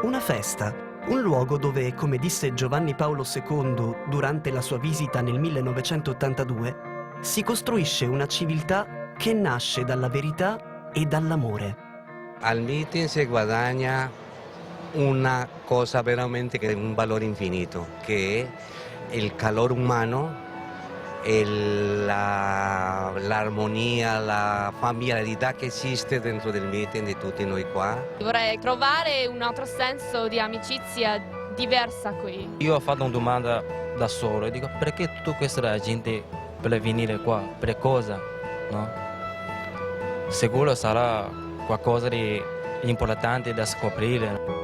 Una festa, un luogo dove, come disse Giovanni Paolo II durante la sua visita nel 1982, si costruisce una civiltà che nasce dalla verità e dall'amore. Al meeting si guadagna una cosa veramente che è un valore infinito, che è il calore umano, l'armonia, la familiarità che esiste dentro del meeting di tutti noi qua. Vorrei trovare un altro senso di amicizia diversa qui. Io ho fatto una domanda da solo e dico perché tutta questa gente per venire qua, per cosa? No? Sicuro sarà qualcosa di importante da scoprire.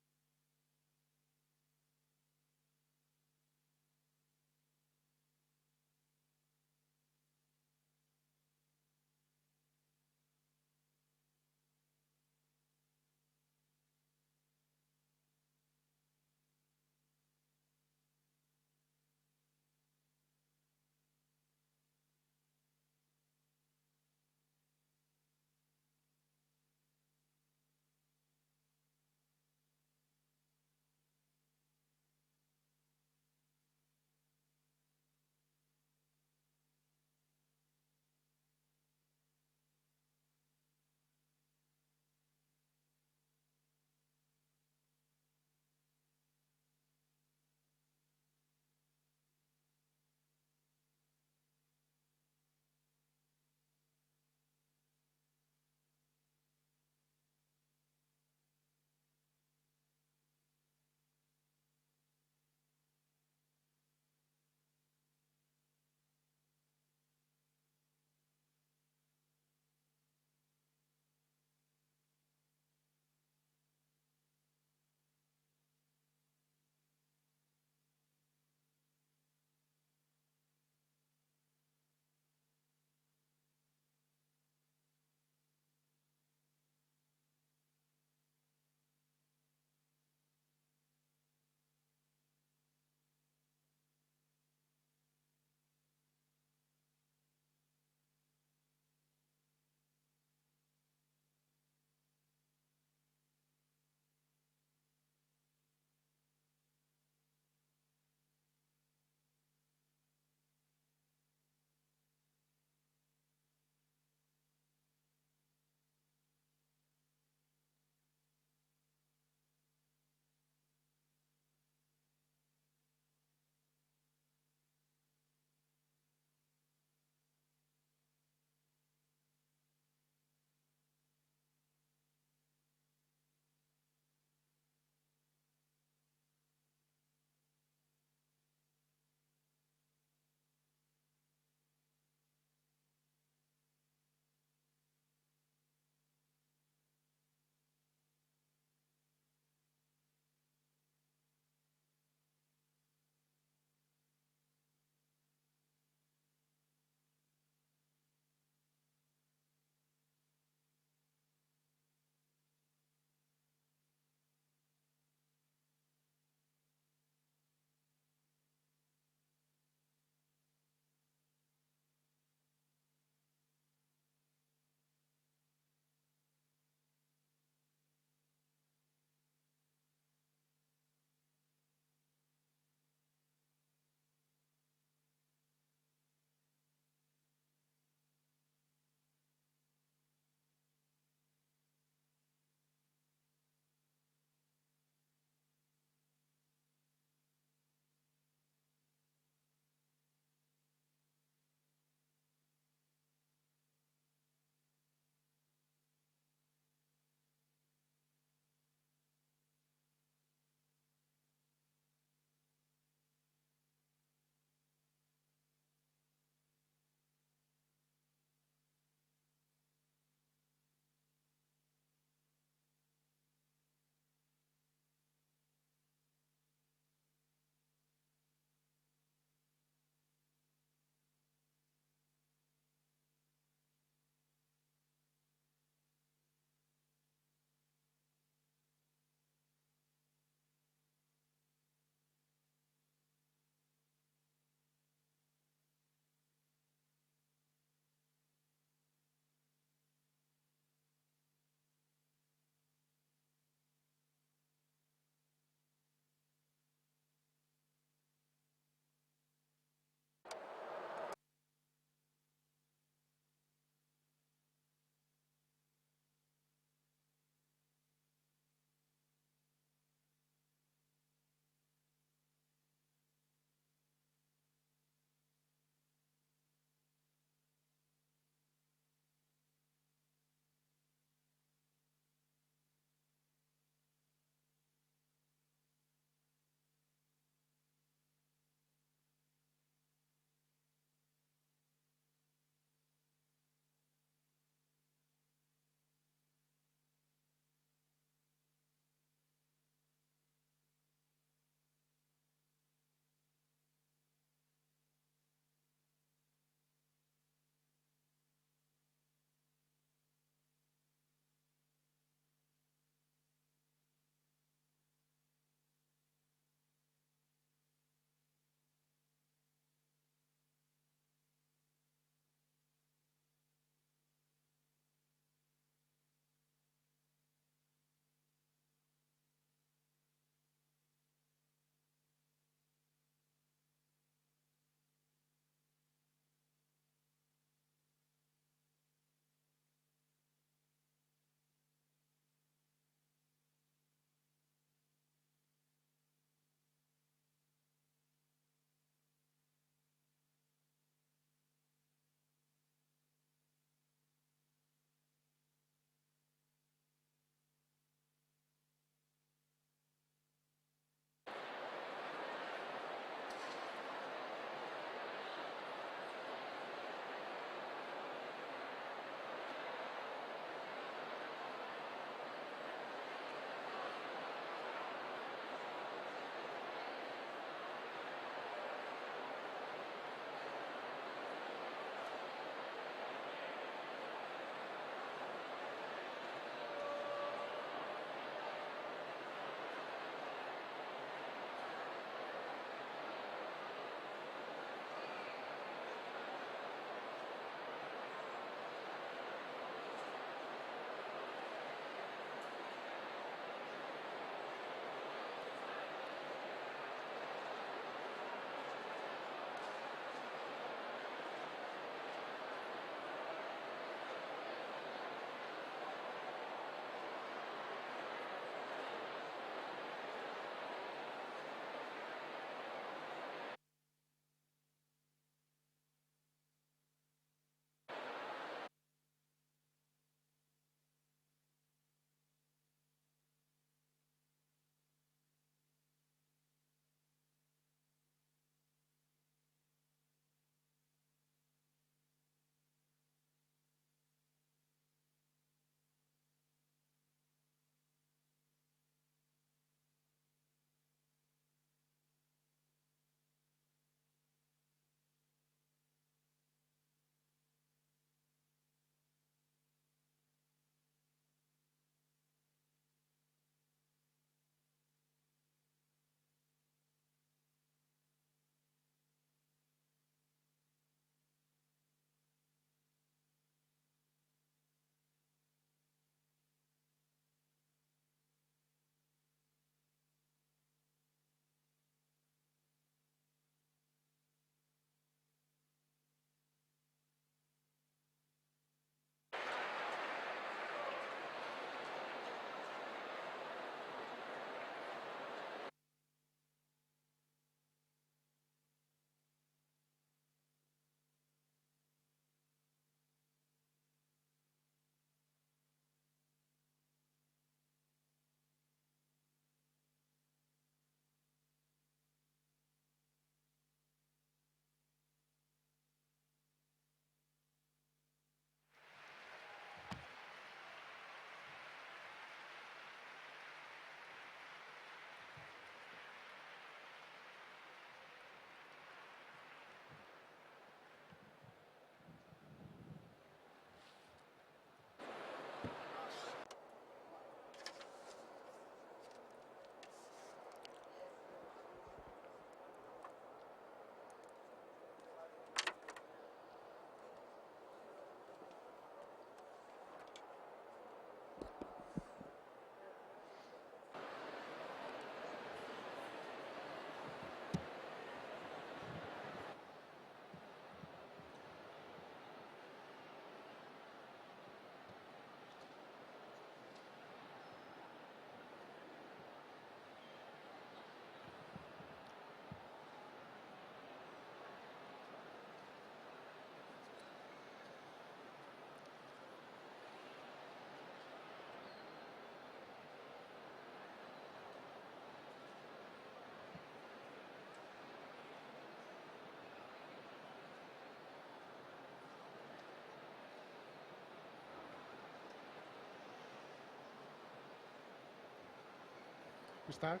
We start?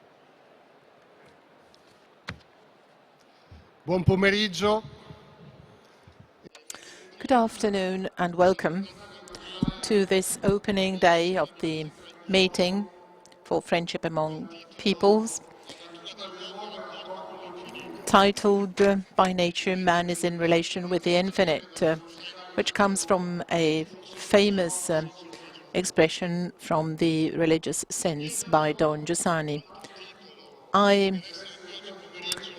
Buon pomeriggio. Good afternoon and welcome to this opening day of the meeting for Friendship Among Peoples, titled By Nature, Man is in Relation with the Infinite, which comes from a famous expression from the religious sense by Don Giussani. I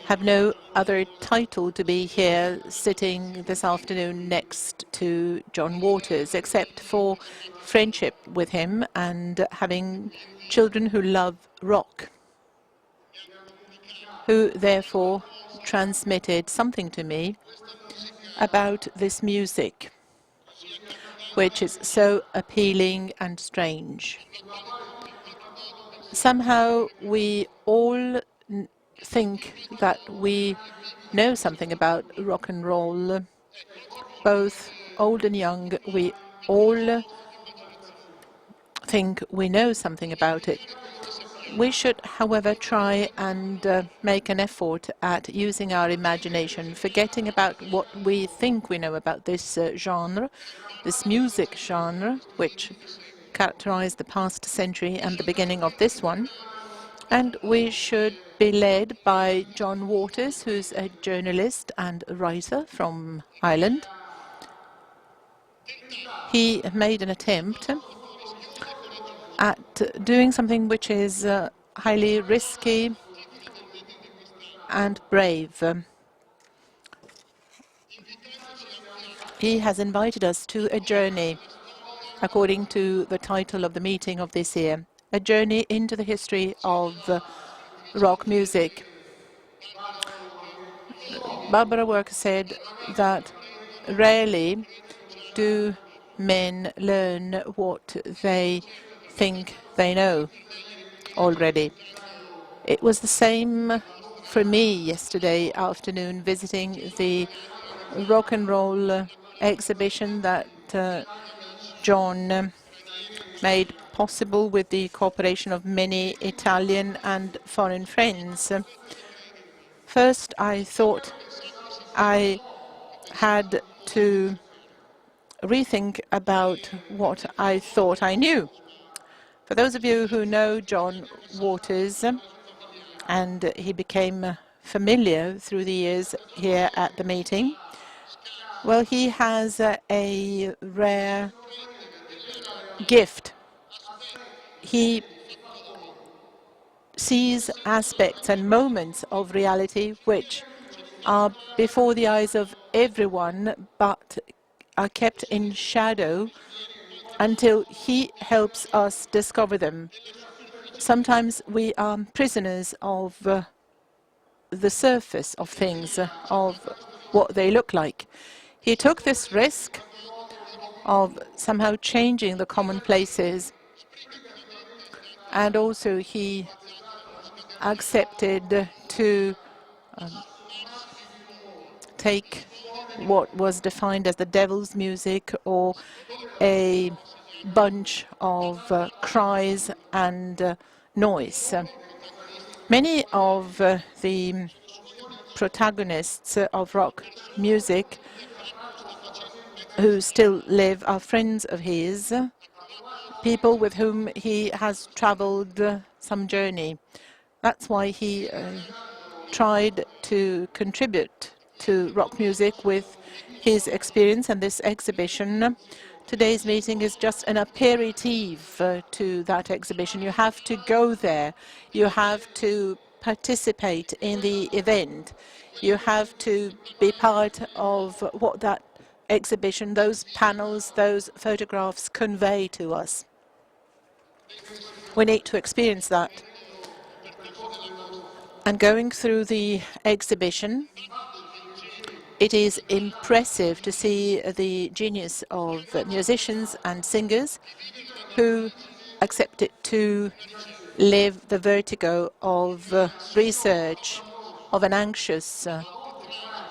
have no other title to be here sitting this afternoon next to John Waters, except for friendship with him and having children who love rock, who therefore transmitted something to me about this music, which is so appealing and strange. Somehow we all think that we know something about rock and roll, both old and young. We all think we know something about it. We should, however, try and make an effort at using our imagination, forgetting about what we think we know about this genre, this music genre, which characterized the past century and the beginning of this one. And we should be led by John Waters, who's a journalist and a writer from Ireland. He made an attempt at doing something which is highly risky and brave. He has invited us to a journey, according to the title of the meeting of this year, a journey into the history of rock music. Barbara Work said that rarely do men learn what they think they know already. It was the same for me yesterday afternoon, visiting the rock and roll exhibition that John made possible with the cooperation of many Italian and foreign friends. First, I thought I had to rethink about what I thought I knew. For those of you who know John Waters, and he became familiar through the years here at the meeting, well, he has a rare gift. He sees aspects and moments of reality which are before the eyes of everyone, but are kept in shadow until he helps us discover them. Sometimes we are prisoners of the surface of things, of what they look like. He took this risk of somehow changing the commonplaces, and also he accepted to take what was defined as the devil's music, or a bunch of cries and noise. Many of the protagonists of rock music who still live are friends of his, people with whom he has traveled some journey. That's why he tried to contribute to rock music with his experience, and this exhibition, today's meeting, is just an aperitif to that exhibition. You have to go there. You have to participate in the event. You have to be part of what that exhibition, those panels, those photographs convey to us. We need to experience that. And going through the exhibition, it is impressive to see the genius of musicians and singers who accepted to live the vertigo of research, of an anxious,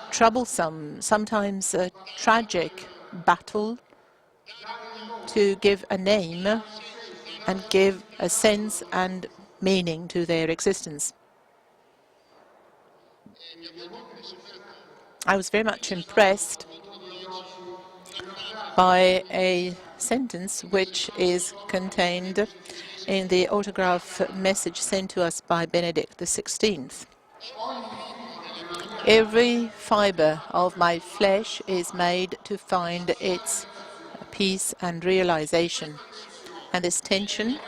troublesome, sometimes tragic battle to give a name and give a sense and meaning to their existence. I was very much impressed by a sentence which is contained in the autograph message sent to us by Benedict XVI. Every fiber of my flesh is made to find its peace and realization. And this tension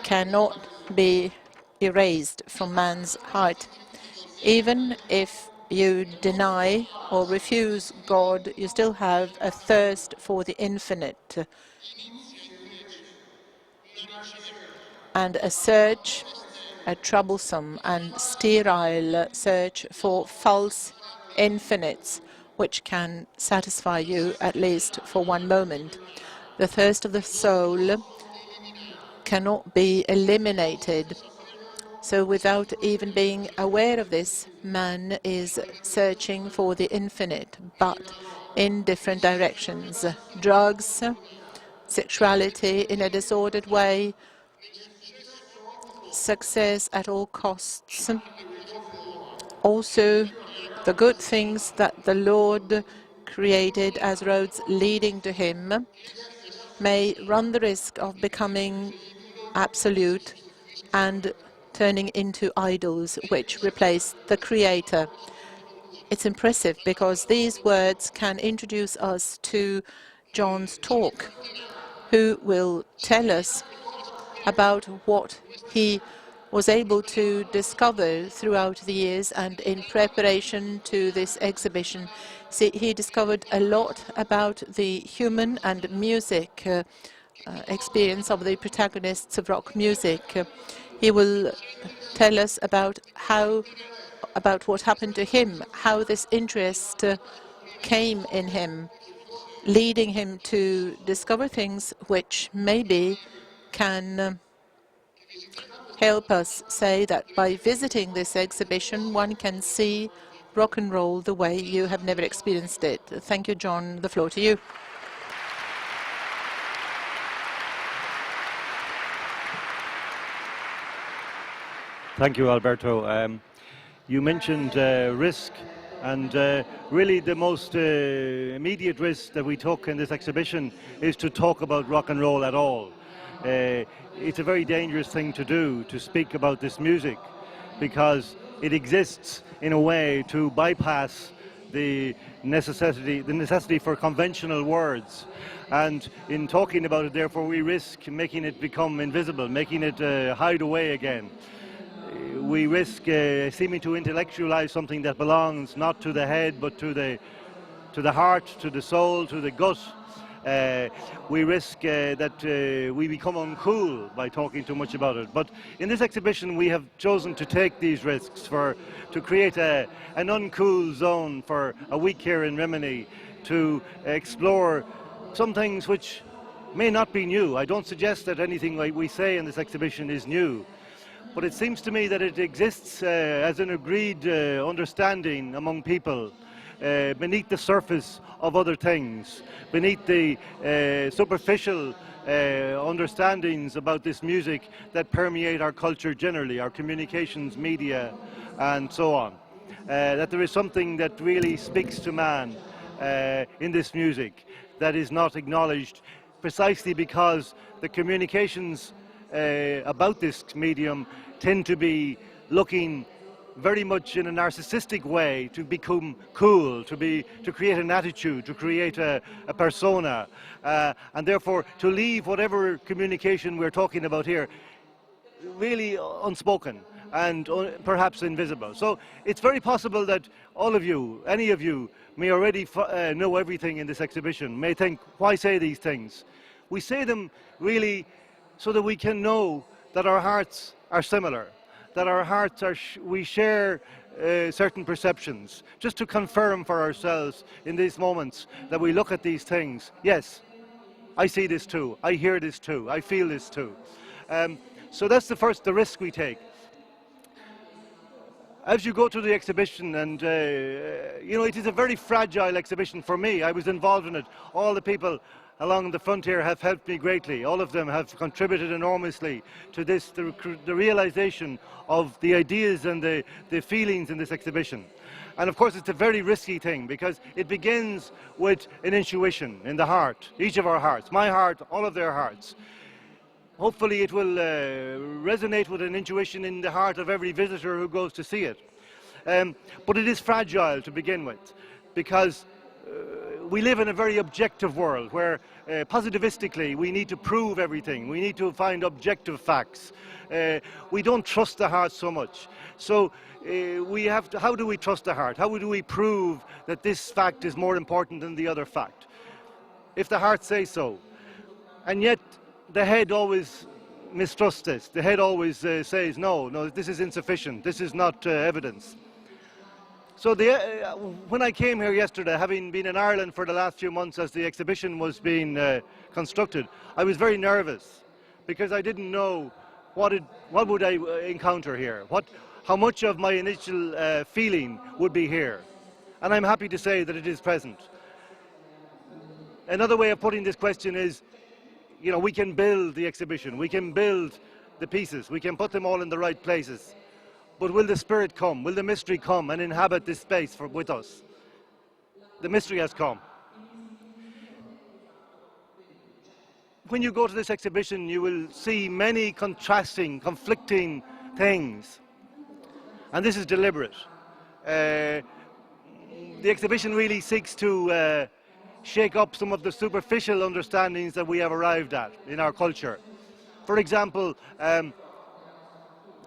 cannot be erased from man's heart. Even if you deny or refuse God, you still have a thirst for the infinite and a search, a troublesome and sterile search for false infinites, which can satisfy you at least for one moment. The thirst of the soul cannot be eliminated. So without even being aware of this, man is searching for the infinite, but in different directions. Drugs, sexuality in a disordered way, success at all costs. Also, the good things that the Lord created as roads leading to him may run the risk of becoming absolute and turning into idols which replace the Creator. It's impressive because these words can introduce us to John's talk, who will tell us about what he was able to discover throughout the years and in preparation to this exhibition. See, he discovered a lot about the human and music experience of the protagonists of rock music. He will tell us about what happened to him, how this interest came in him, leading him to discover things which maybe can help us say that by visiting this exhibition, one can see rock and roll the way you have never experienced it. Thank you, John. The floor to you. Thank you, Alberto. You mentioned risk, and really the most immediate risk that we took in this exhibition is to talk about rock and roll at all. It's a very dangerous thing to do, to speak about this music, because it exists in a way to bypass the necessity for conventional words. And in talking about it, therefore, we risk making it become invisible, making it hide away again. We risk seeming to intellectualize something that belongs not to the head, but to the heart, to the soul, to the gut. We risk that we become uncool by talking too much about it. But in this exhibition, we have chosen to take these risks to create an uncool zone for a week here in Rimini, to explore some things which may not be new. I don't suggest that anything like we say in this exhibition is new. But it seems to me that it exists as an agreed understanding among people beneath the surface of other things, beneath the superficial understandings about this music that permeate our culture generally, our communications, media, and so on. That there is something that really speaks to man in this music that is not acknowledged, precisely because the communications about this medium tend to be looking very much in a narcissistic way to become cool, to create an attitude, to create a persona, and therefore to leave whatever communication we're talking about here really unspoken and perhaps invisible. So it's very possible that all of you, any of you, may already know everything in this exhibition, may think, why say these things? We say them really so that we can know that our hearts are similar, that our hearts we share certain perceptions, just to confirm for ourselves in these moments that we look at these things. Yes, I see this too, I hear this too, I feel this too. So that's the risk we take. As you go to the exhibition, and you know, it is a very fragile exhibition for me. I was involved in it. All the people along the frontier have helped me greatly. All of them have contributed enormously to this, the realization of the ideas and the feelings in this exhibition. And of course it's a very risky thing because it begins with an intuition in the heart, each of our hearts, my heart, all of their hearts. Hopefully it will resonate with an intuition in the heart of every visitor who goes to see it. But it is fragile to begin with because we live in a very objective world where positivistically we need to prove everything. We need to find objective facts. We don't trust the heart so much. So we have to, how do we trust the heart? How do we prove that this fact is more important than the other fact? If the heart says so. And yet the head always mistrusts this. The head always says, no, this is insufficient. This is not evidence. So when I came here yesterday, having been in Ireland for the last few months as the exhibition was being constructed, I was very nervous because I didn't know what would I encounter here, how much of my initial feeling would be here. And I'm happy to say that it is present. Another way of putting this question is, you know, we can build the exhibition, we can build the pieces, we can put them all in the right places. But will the spirit come? Will the mystery come and inhabit this space with us? The mystery has come. When you go to this exhibition, you will see many contrasting, conflicting things. And this is deliberate. The exhibition really seeks to shake up some of the superficial understandings that we have arrived at in our culture. For example,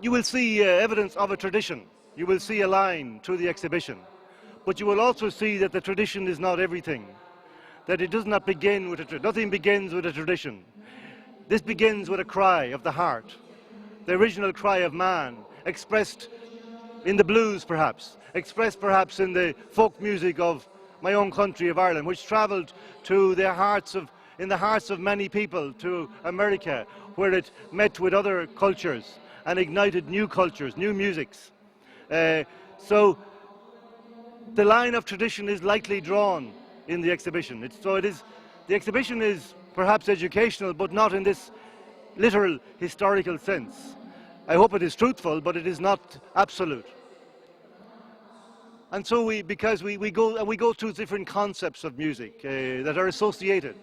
you will see evidence of a tradition. You will see a line through the exhibition. But you will also see that the tradition is not everything. That it does not begin with a tradition. Nothing begins with a tradition. This begins with a cry of the heart. The original cry of man, expressed in the blues perhaps, expressed perhaps in the folk music of my own country of Ireland, which travelled to in the hearts of many people to America, where it met with other cultures and ignited new cultures, new musics. So the line of tradition is lightly drawn in the exhibition. The exhibition is perhaps educational, but not in this literal historical sense. I hope it is truthful, but it is not absolute. And so because we go through different concepts of music that are associated.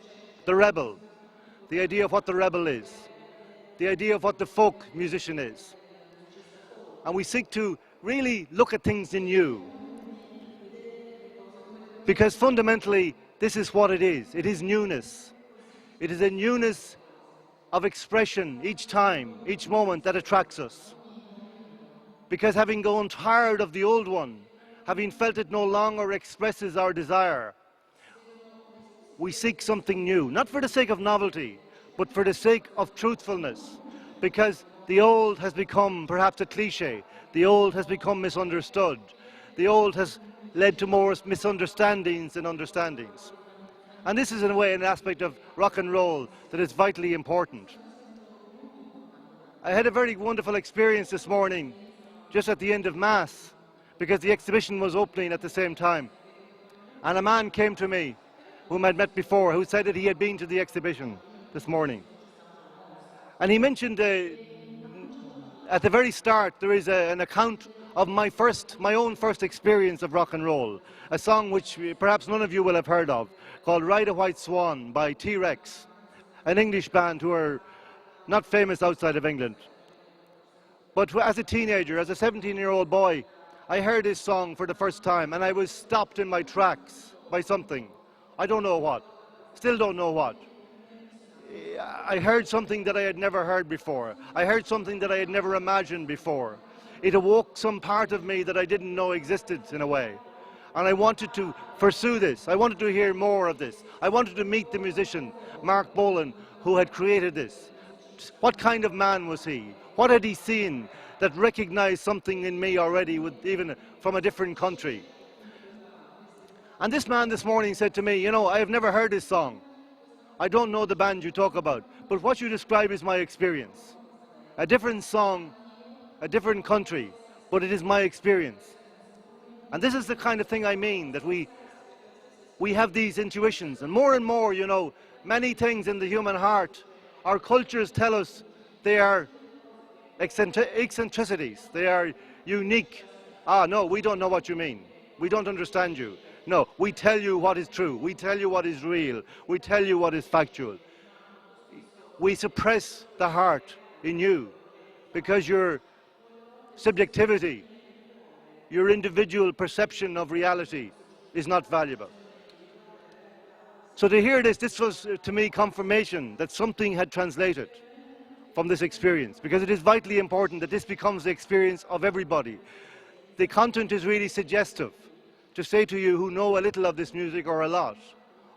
The rebel, the idea of what the rebel is, the idea of what the folk musician is. And we seek to really look at things anew. Because fundamentally, this is what it is. It is newness. It is a newness of expression each time, each moment that attracts us. Because having grown tired of the old one, having felt it no longer expresses our desire, we seek something new, not for the sake of novelty, but for the sake of truthfulness, because the old has become perhaps a cliche, the old has become misunderstood, the old has led to more misunderstandings than understandings. And this is in a way an aspect of rock and roll that is vitally important. I had a very wonderful experience this morning, just at the end of Mass, because the exhibition was opening at the same time. And a man came to me, whom I'd met before, who said that he had been to the exhibition this morning. And he mentioned at the very start there is an account of my own first experience of rock and roll, a song which perhaps none of you will have heard of, called Ride a White Swan by T-Rex, an English band who are not famous outside of England. But as a teenager, as a 17-year-old boy, I heard this song for the first time and I was stopped in my tracks by something. I don't know what, still don't know what. I heard something that I had never heard before. I heard something that I had never imagined before. It awoke some part of me that I didn't know existed in a way. And I wanted to pursue this. I wanted to hear more of this. I wanted to meet the musician, Mark Bolan, who had created this. What kind of man was he? What had he seen that recognized something in me already, even from a different country? And this man this morning said to me, you know, I have never heard this song. I don't know the band you talk about, but what you describe is my experience. A different song, a different country, but it is my experience. And this is the kind of thing I mean, that we have these intuitions, and more, you know, many things in the human heart, our cultures tell us they are eccentricities, they are unique. Ah, no, we don't know what you mean. We don't understand you. No, we tell you what is true. We tell you what is real. We tell you what is factual. We suppress the heart in you because your subjectivity, your individual perception of reality is not valuable. So to hear this was to me confirmation that something had translated from this experience, because it is vitally important that this becomes the experience of everybody. The content is really suggestive to say to you who know a little of this music or a lot,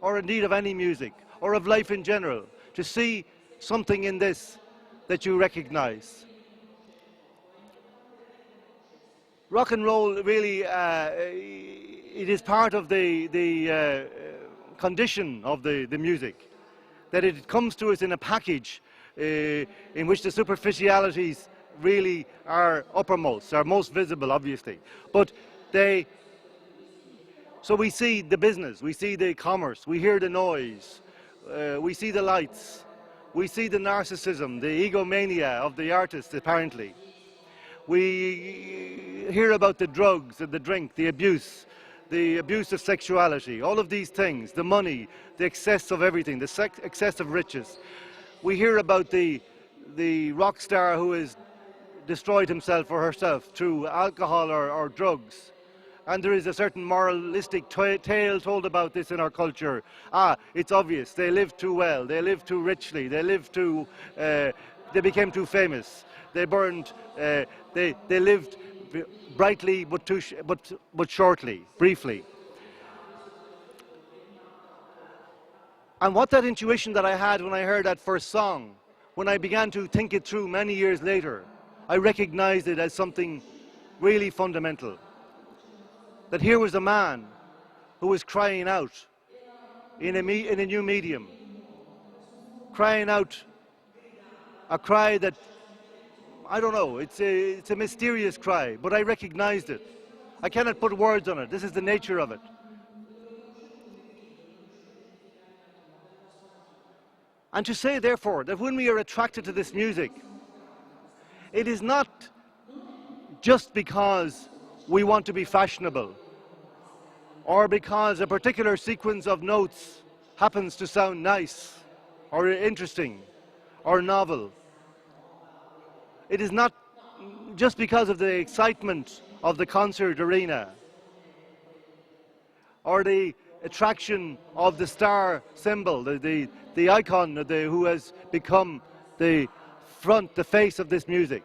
or indeed of any music, or of life in general, to see something in this that you recognize. Rock and roll really, it is part of the condition of the music, that it comes to us in a package in which the superficialities really are uppermost, are most visible, obviously. But so we see the business, we see the commerce, we hear the noise, we see the lights, we see the narcissism, the egomania of the artist, apparently. We hear about the drugs and the drink, the abuse of sexuality, all of these things, the money, the excess of everything, the excess of riches. We hear about the rock star who has destroyed himself or herself through alcohol or drugs. And there is a certain moralistic tale told about this in our culture. Ah, it's obvious, they lived too well, they lived too richly, they became too famous, they burned, they lived brightly but shortly, briefly. And what that intuition that I had when I heard that first song, when I began to think it through many years later, I recognized it as something really fundamental. That here was a man who was crying out in a new medium, crying out a cry that, I don't know, it's a mysterious cry, but I recognized it. I cannot put words on it. This is the nature of it. And to say, therefore, that when we are attracted to this music, it is not just because we want to be fashionable or because a particular sequence of notes happens to sound nice or interesting or novel. It is not just because of the excitement of the concert arena or the attraction of the star symbol, the icon who has become the face of this music.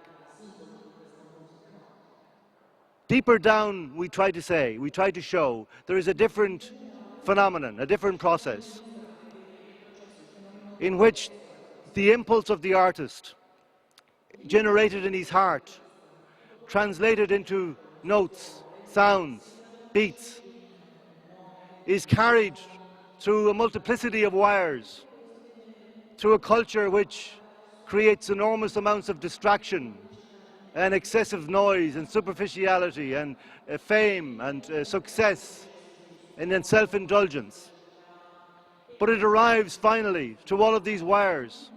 Deeper down, we try to show, there is a different phenomenon, a different process in which the impulse of the artist, generated in his heart, translated into notes, sounds, beats, is carried through a multiplicity of wires, through a culture which creates enormous amounts of distraction and excessive noise and superficiality and fame and success and then self-indulgence. But it arrives finally to all of these wires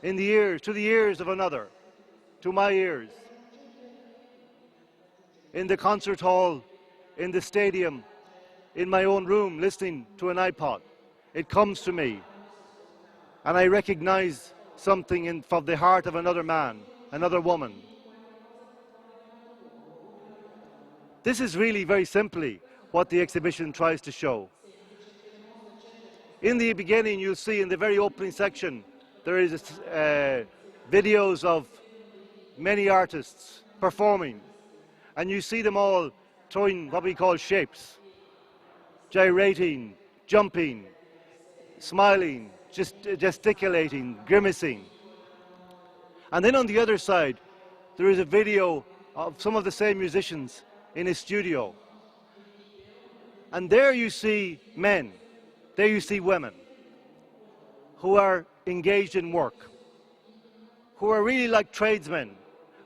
in the ears, to the ears of another, to my ears, in the concert hall, in the stadium, in my own room, listening to an iPod. It comes to me, and I recognize something from the heart of another man, another woman. This is really very simply what the exhibition tries to show. In the beginning, you'll see in the very opening section, there is videos of many artists performing, and you see them all throwing what we call shapes, gyrating, jumping, smiling, gesticulating, grimacing. And then on the other side, there is a video of some of the same musicians in a studio. And there you see men, there you see women who are engaged in work, who are really like tradesmen,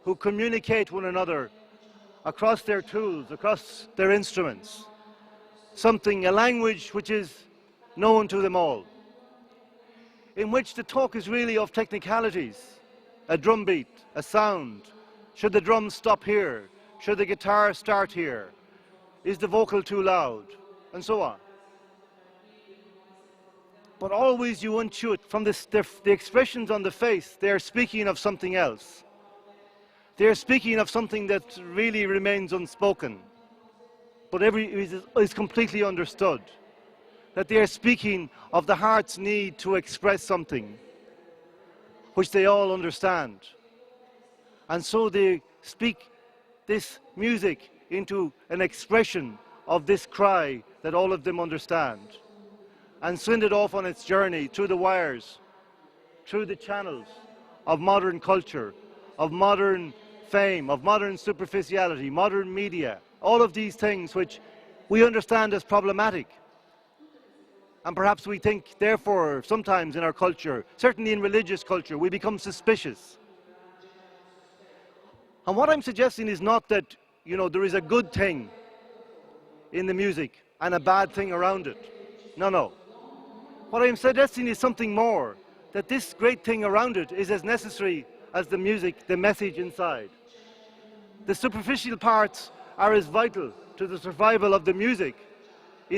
who communicate one another across their tools, across their instruments, a language which is known to them all. in which the talk is really of technicalities, a drum beat, a sound. Should the drums stop here? Should the guitar start here? Is the vocal too loud? And so on. But always you intuit from the expressions on the face, they are speaking of something else. They are speaking of something that really remains unspoken, but is completely understood. That they are speaking of the heart's need to express something, which they all understand. And so they speak this music into an expression of this cry that all of them understand, and send it off on its journey through the wires, through the channels of modern culture, of modern fame, of modern superficiality, modern media, all of these things which we understand as problematic. And perhaps we think, therefore, sometimes in our culture, certainly in religious culture, we become suspicious. And what I'm suggesting is not that, there is a good thing in the music and a bad thing around it. No. What I'm suggesting is something more, that this great thing around it is as necessary as the music, the message inside. The superficial parts are as vital to the survival of the music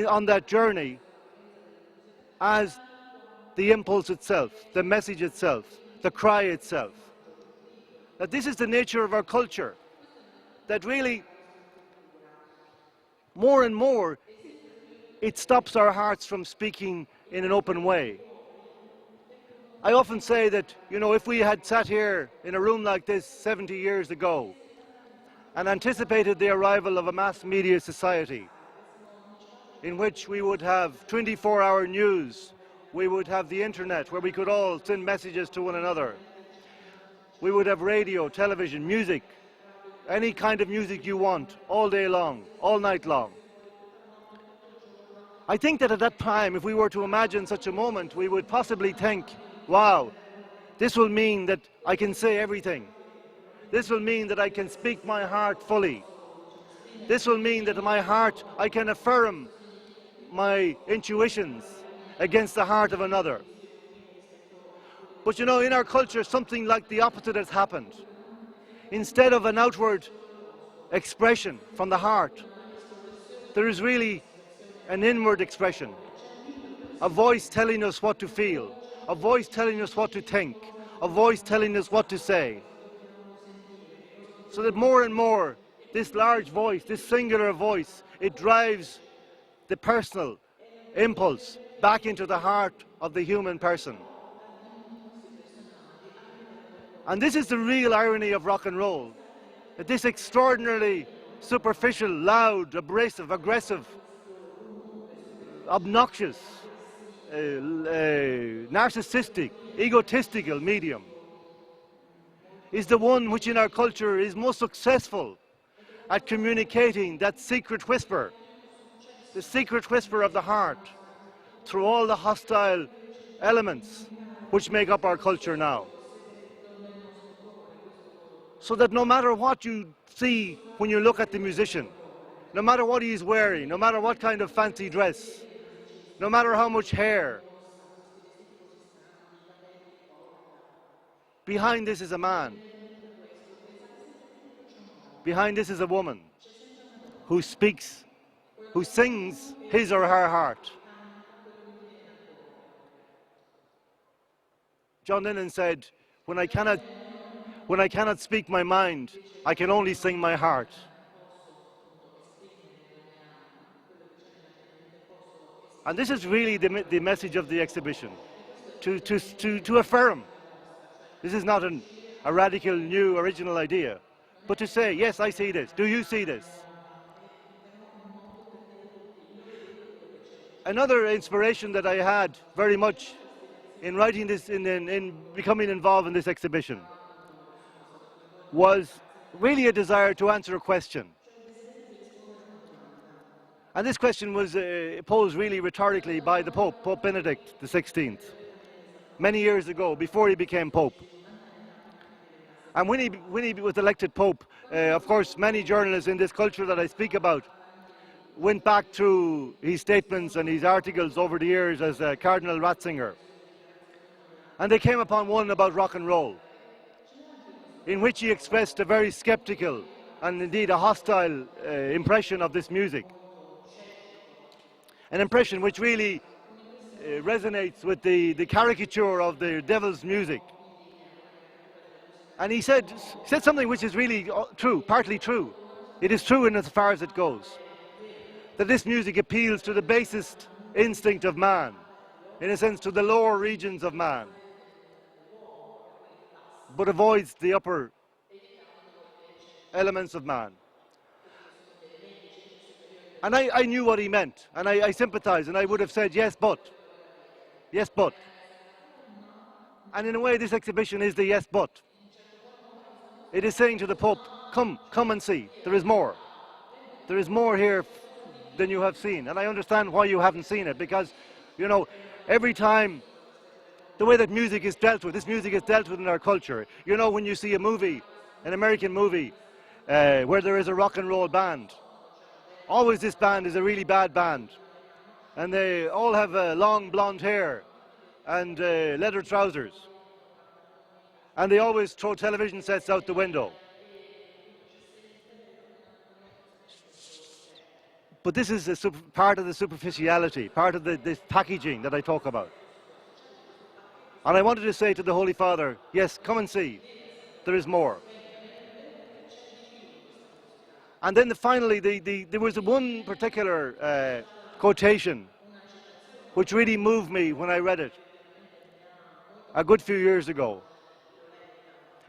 on that journey as the impulse itself, the message itself, the cry itself. That this is the nature of our culture, that really, more and more, it stops our hearts from speaking in an open way. I often say that, if we had sat here in a room like this 70 years ago and anticipated the arrival of a mass media society in which we would have 24-hour news, we would have the internet where we could all send messages to one another, we would have radio, television, music, any kind of music you want, all day long, all night long. I think that at that time, if we were to imagine such a moment, we would possibly think, wow, this will mean that I can say everything. This will mean that I can speak my heart fully. This will mean that in my heart I can affirm my intuitions against the heart of another. But in our culture, something like the opposite has happened. Instead of an outward expression from the heart, there is really an inward expression, a voice telling us what to feel, a voice telling us what to think, a voice telling us what to say. So that more and more, this large voice, this singular voice, it drives the personal impulse back into the heart of the human person. And this is the real irony of rock and roll, that this extraordinarily superficial, loud, abrasive, aggressive, obnoxious, narcissistic, egotistical medium is the one which in our culture is most successful at communicating that secret whisper, the secret whisper of the heart, through all the hostile elements which make up our culture now. So that no matter what you see when you look at the musician, no matter what he is wearing, no matter what kind of fancy dress, no matter how much hair, behind this is a man. Behind this is a woman who speaks, who sings his or her heart. John Lennon said, when I cannot speak my mind, I can only sing my heart. And this is really the message of the exhibition, to affirm. This is not a radical, new, original idea, but to say, yes, I see this. Do you see this? Another inspiration that I had very much in writing this, in becoming involved in this exhibition, was really a desire to answer a question. And this question was posed really rhetorically by the Pope, Pope Benedict XVI, many years ago, before he became Pope. And when he was elected Pope, of course, many journalists in this culture that I speak about went back through his statements and his articles over the years as Cardinal Ratzinger. And they came upon one about rock and roll, in which he expressed a very skeptical and indeed a hostile impression of this music. An impression which really resonates with the caricature of the devil's music. And he said something which is really true, partly true. It is true in as far as it goes. That this music appeals to the basest instinct of man, in a sense to the lower regions of man, but avoids the upper elements of man. And I knew what he meant, and I sympathized, and I would have said, yes, but. Yes, but. And in a way, this exhibition is the yes, but. It is saying to the Pope, come and see. There is more. There is more here than you have seen. And I understand why you haven't seen it, because, you know, every time, the way that music is dealt with, this music is dealt with in our culture. You know, when you see a movie, an American movie, where there is a rock and roll band, always this band is a really bad band. And they all have long blonde hair and leather trousers. And they always throw television sets out the window. But this is a part of the superficiality, part of this packaging that I talk about. And I wanted to say to the Holy Father, yes, come and see. There is more. And then finally, there was one particular quotation which really moved me when I read it a good few years ago.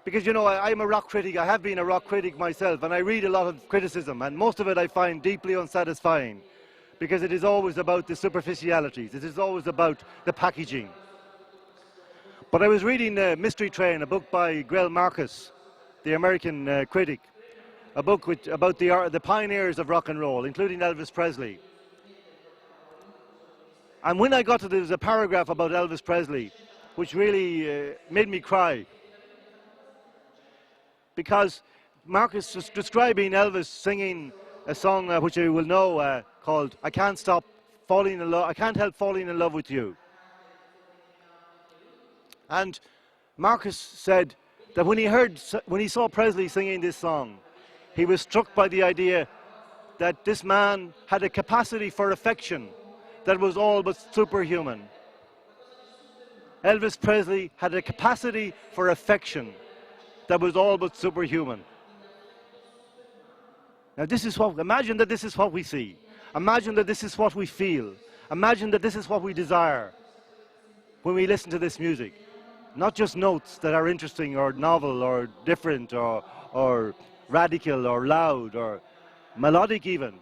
Because, you know, I'm a rock critic. I have been a rock critic myself, and I read a lot of criticism, and most of it I find deeply unsatisfying, because it is always about the superficialities. It is always about the packaging. But I was reading Mystery Train, a book by Grell Marcus, the American critic, a book about the pioneers of rock and roll, including Elvis Presley. And when I got to there was a paragraph about Elvis Presley, which really made me cry. Because Marcus was describing Elvis singing a song which you will know called I Can't Help Falling in Love with You. And Marcus said that when he saw Presley singing this song, he was struck by the idea that this man had a capacity for affection that was all but superhuman. Elvis Presley had a capacity for affection that was all but superhuman. Now imagine that this is what we see. Imagine that this is what we feel. Imagine that this is what we desire when we listen to this music. Not just notes that are interesting or novel or different or radical or loud or melodic even,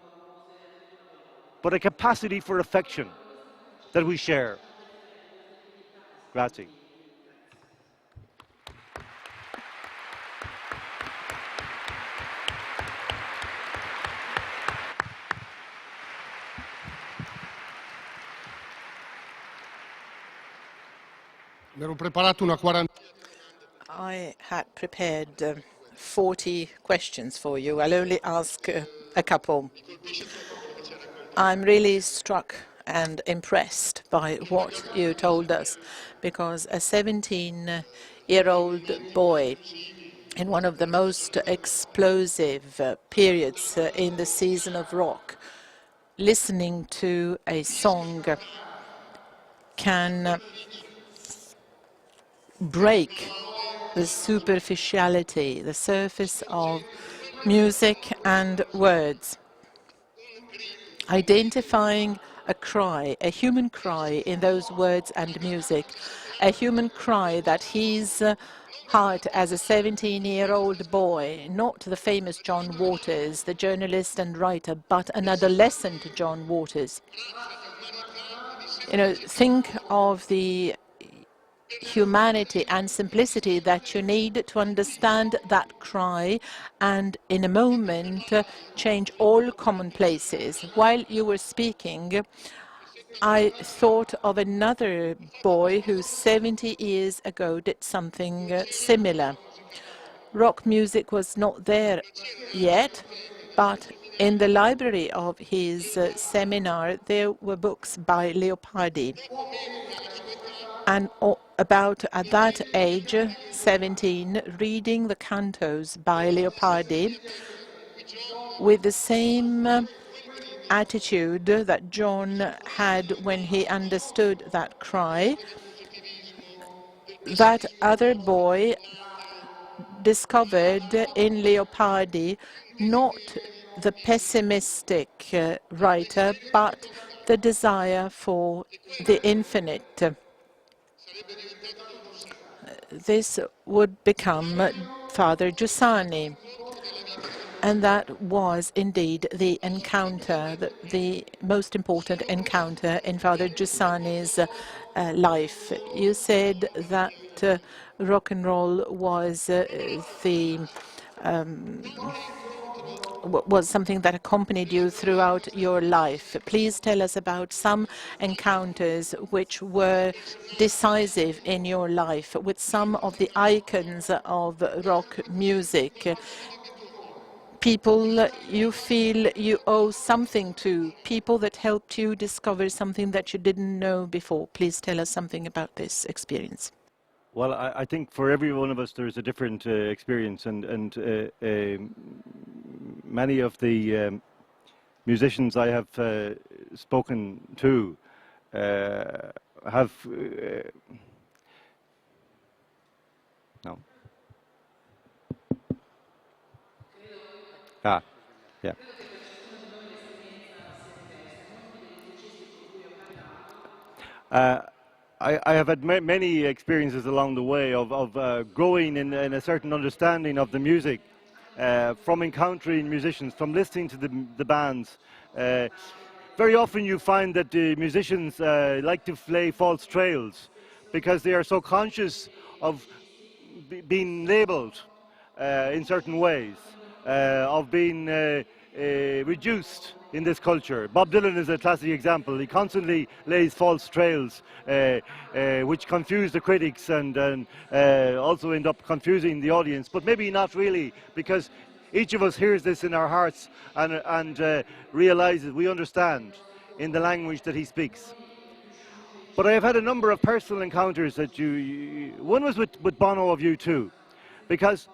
but a capacity for affection that we share. Grazie. Mi ero preparato una quarantina. I had prepared 40 questions for you. I'll only ask a couple. I'm really struck and impressed by what you told us, because a 17-year-old boy in one of the most explosive periods in the season of rock, listening to a song can break the superficiality, the surface of music and words, identifying a cry, a human cry in those words and music, a human cry that his heart as a 17-year-old boy, not the famous John Waters, the journalist and writer, but an adolescent John Waters. You know, think of the humanity and simplicity that you need to understand that cry and in a moment change all commonplaces. While you were speaking, I thought of another boy who 70 years ago did something similar. Rock music was not there yet, but in the library of his seminar there were books by Leopardi. and about at that age, 17, reading the cantos by Leopardi with the same attitude that John had when he understood that cry. That other boy discovered in Leopardi not the pessimistic writer, but the desire for the infinite. This would become Father Giussani. And that was indeed the encounter, the most important encounter in Father Giussani's life. You said that rock and roll was was something that accompanied you throughout your life. Please tell us about some encounters which were decisive in your life with some of the icons of rock music. People you feel you owe something to, people that helped you discover something that you didn't know before. Please tell us something about this experience. Well, I think for every one of us there's a different experience, and many of the musicians I have spoken to have no. Yeah. I have had many experiences along the way of growing in a certain understanding of the music, from encountering musicians, from listening to the bands. Very often you find that the musicians like to lay false trails because they are so conscious of being labelled in certain ways, of being reduced in this culture. Bob Dylan is a classic example. He constantly lays false trails which confuse the critics and also end up confusing the audience, but maybe not really, because each of us hears this in our hearts and realizes we understand in the language that he speaks. But I have had a number of personal encounters that one was with Bono of U2, because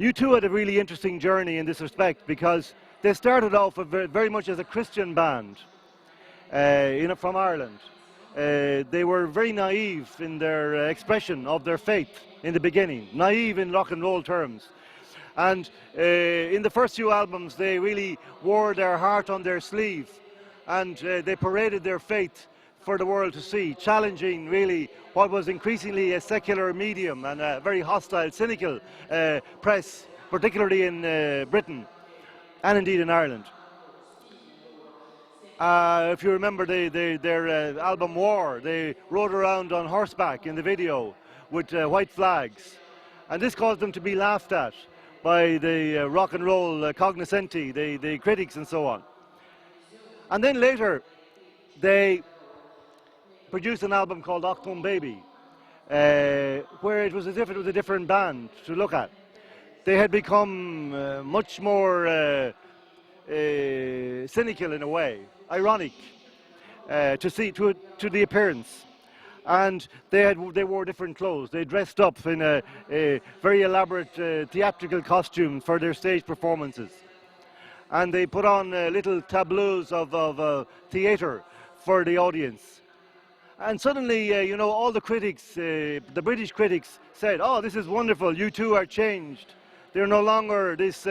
U2 had a really interesting journey in this respect, because they started off very much as a Christian band from Ireland. They were very naive in their expression of their faith in the beginning, naive in rock and roll terms. And in the first few albums, they really wore their heart on their sleeve, and they paraded their faith for the world to see, challenging really what was increasingly a secular medium and a very hostile, cynical press, particularly in Britain and indeed in Ireland. If you remember their album War, they rode around on horseback in the video with white flags, and this caused them to be laughed at by the rock and roll cognoscenti, the critics and so on. And then later they produced an album called Achtung Baby, where it was as if it was a different band to look at. They had become much more cynical in a way, ironic to the appearance, and they wore different clothes. They dressed up in a very elaborate theatrical costume for their stage performances, and they put on little tableaus of theatre for the audience. And suddenly, all the critics, the British critics, said, "Oh, this is wonderful. U2 are changed. They're no longer this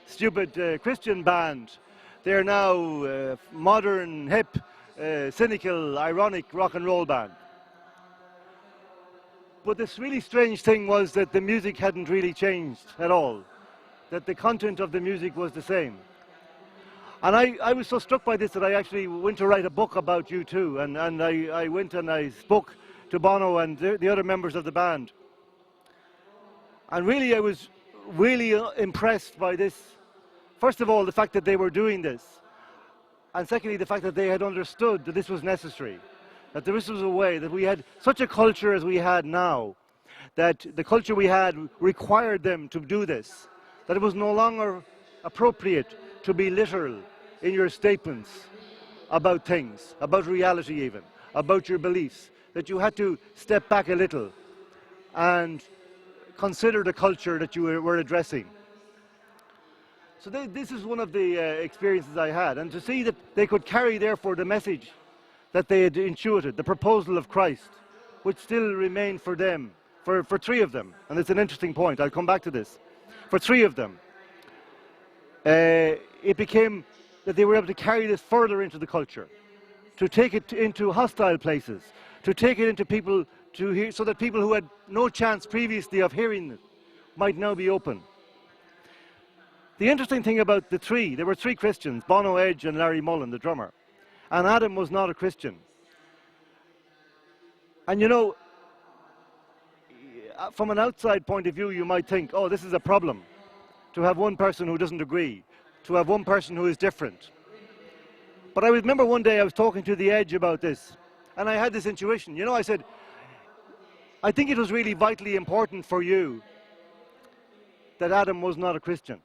stupid Christian band. They're now modern, hip, cynical, ironic rock and roll band." But this really strange thing was that the music hadn't really changed at all, that the content of the music was the same. And I was so struck by this that I actually went to write a book about U2, and I went and I spoke to Bono and the other members of the band. And really I was really impressed by this. First of all, the fact that they were doing this, and secondly, the fact that they had understood that this was necessary, that this was a way, that we had such a culture as we had now, that the culture we had required them to do this, that it was no longer appropriate to be literal in your statements about things, about reality even, about your beliefs, that you had to step back a little and consider the culture that you were addressing. So this is one of the experiences I had, and to see that they could carry therefore the message that they had intuited, the proposal of Christ, which still remained for them, for three of them, and it's an interesting point, I'll come back to this. For three of them, it became that they were able to carry this further into the culture, to take it into hostile places, to take it into people to hear, so that people who had no chance previously of hearing it might now be open. The interesting thing about the three, there were three Christians, Bono, Edge and Larry Mullen, the drummer, and Adam was not a Christian. And you know, from an outside point of view, you might think, oh, this is a problem, to have one person who doesn't agree, to have one person who is different. But I remember one day I was talking to the Edge about this, and I had this intuition. You know, I said, I think it was really vitally important for you that Adam was not a Christian.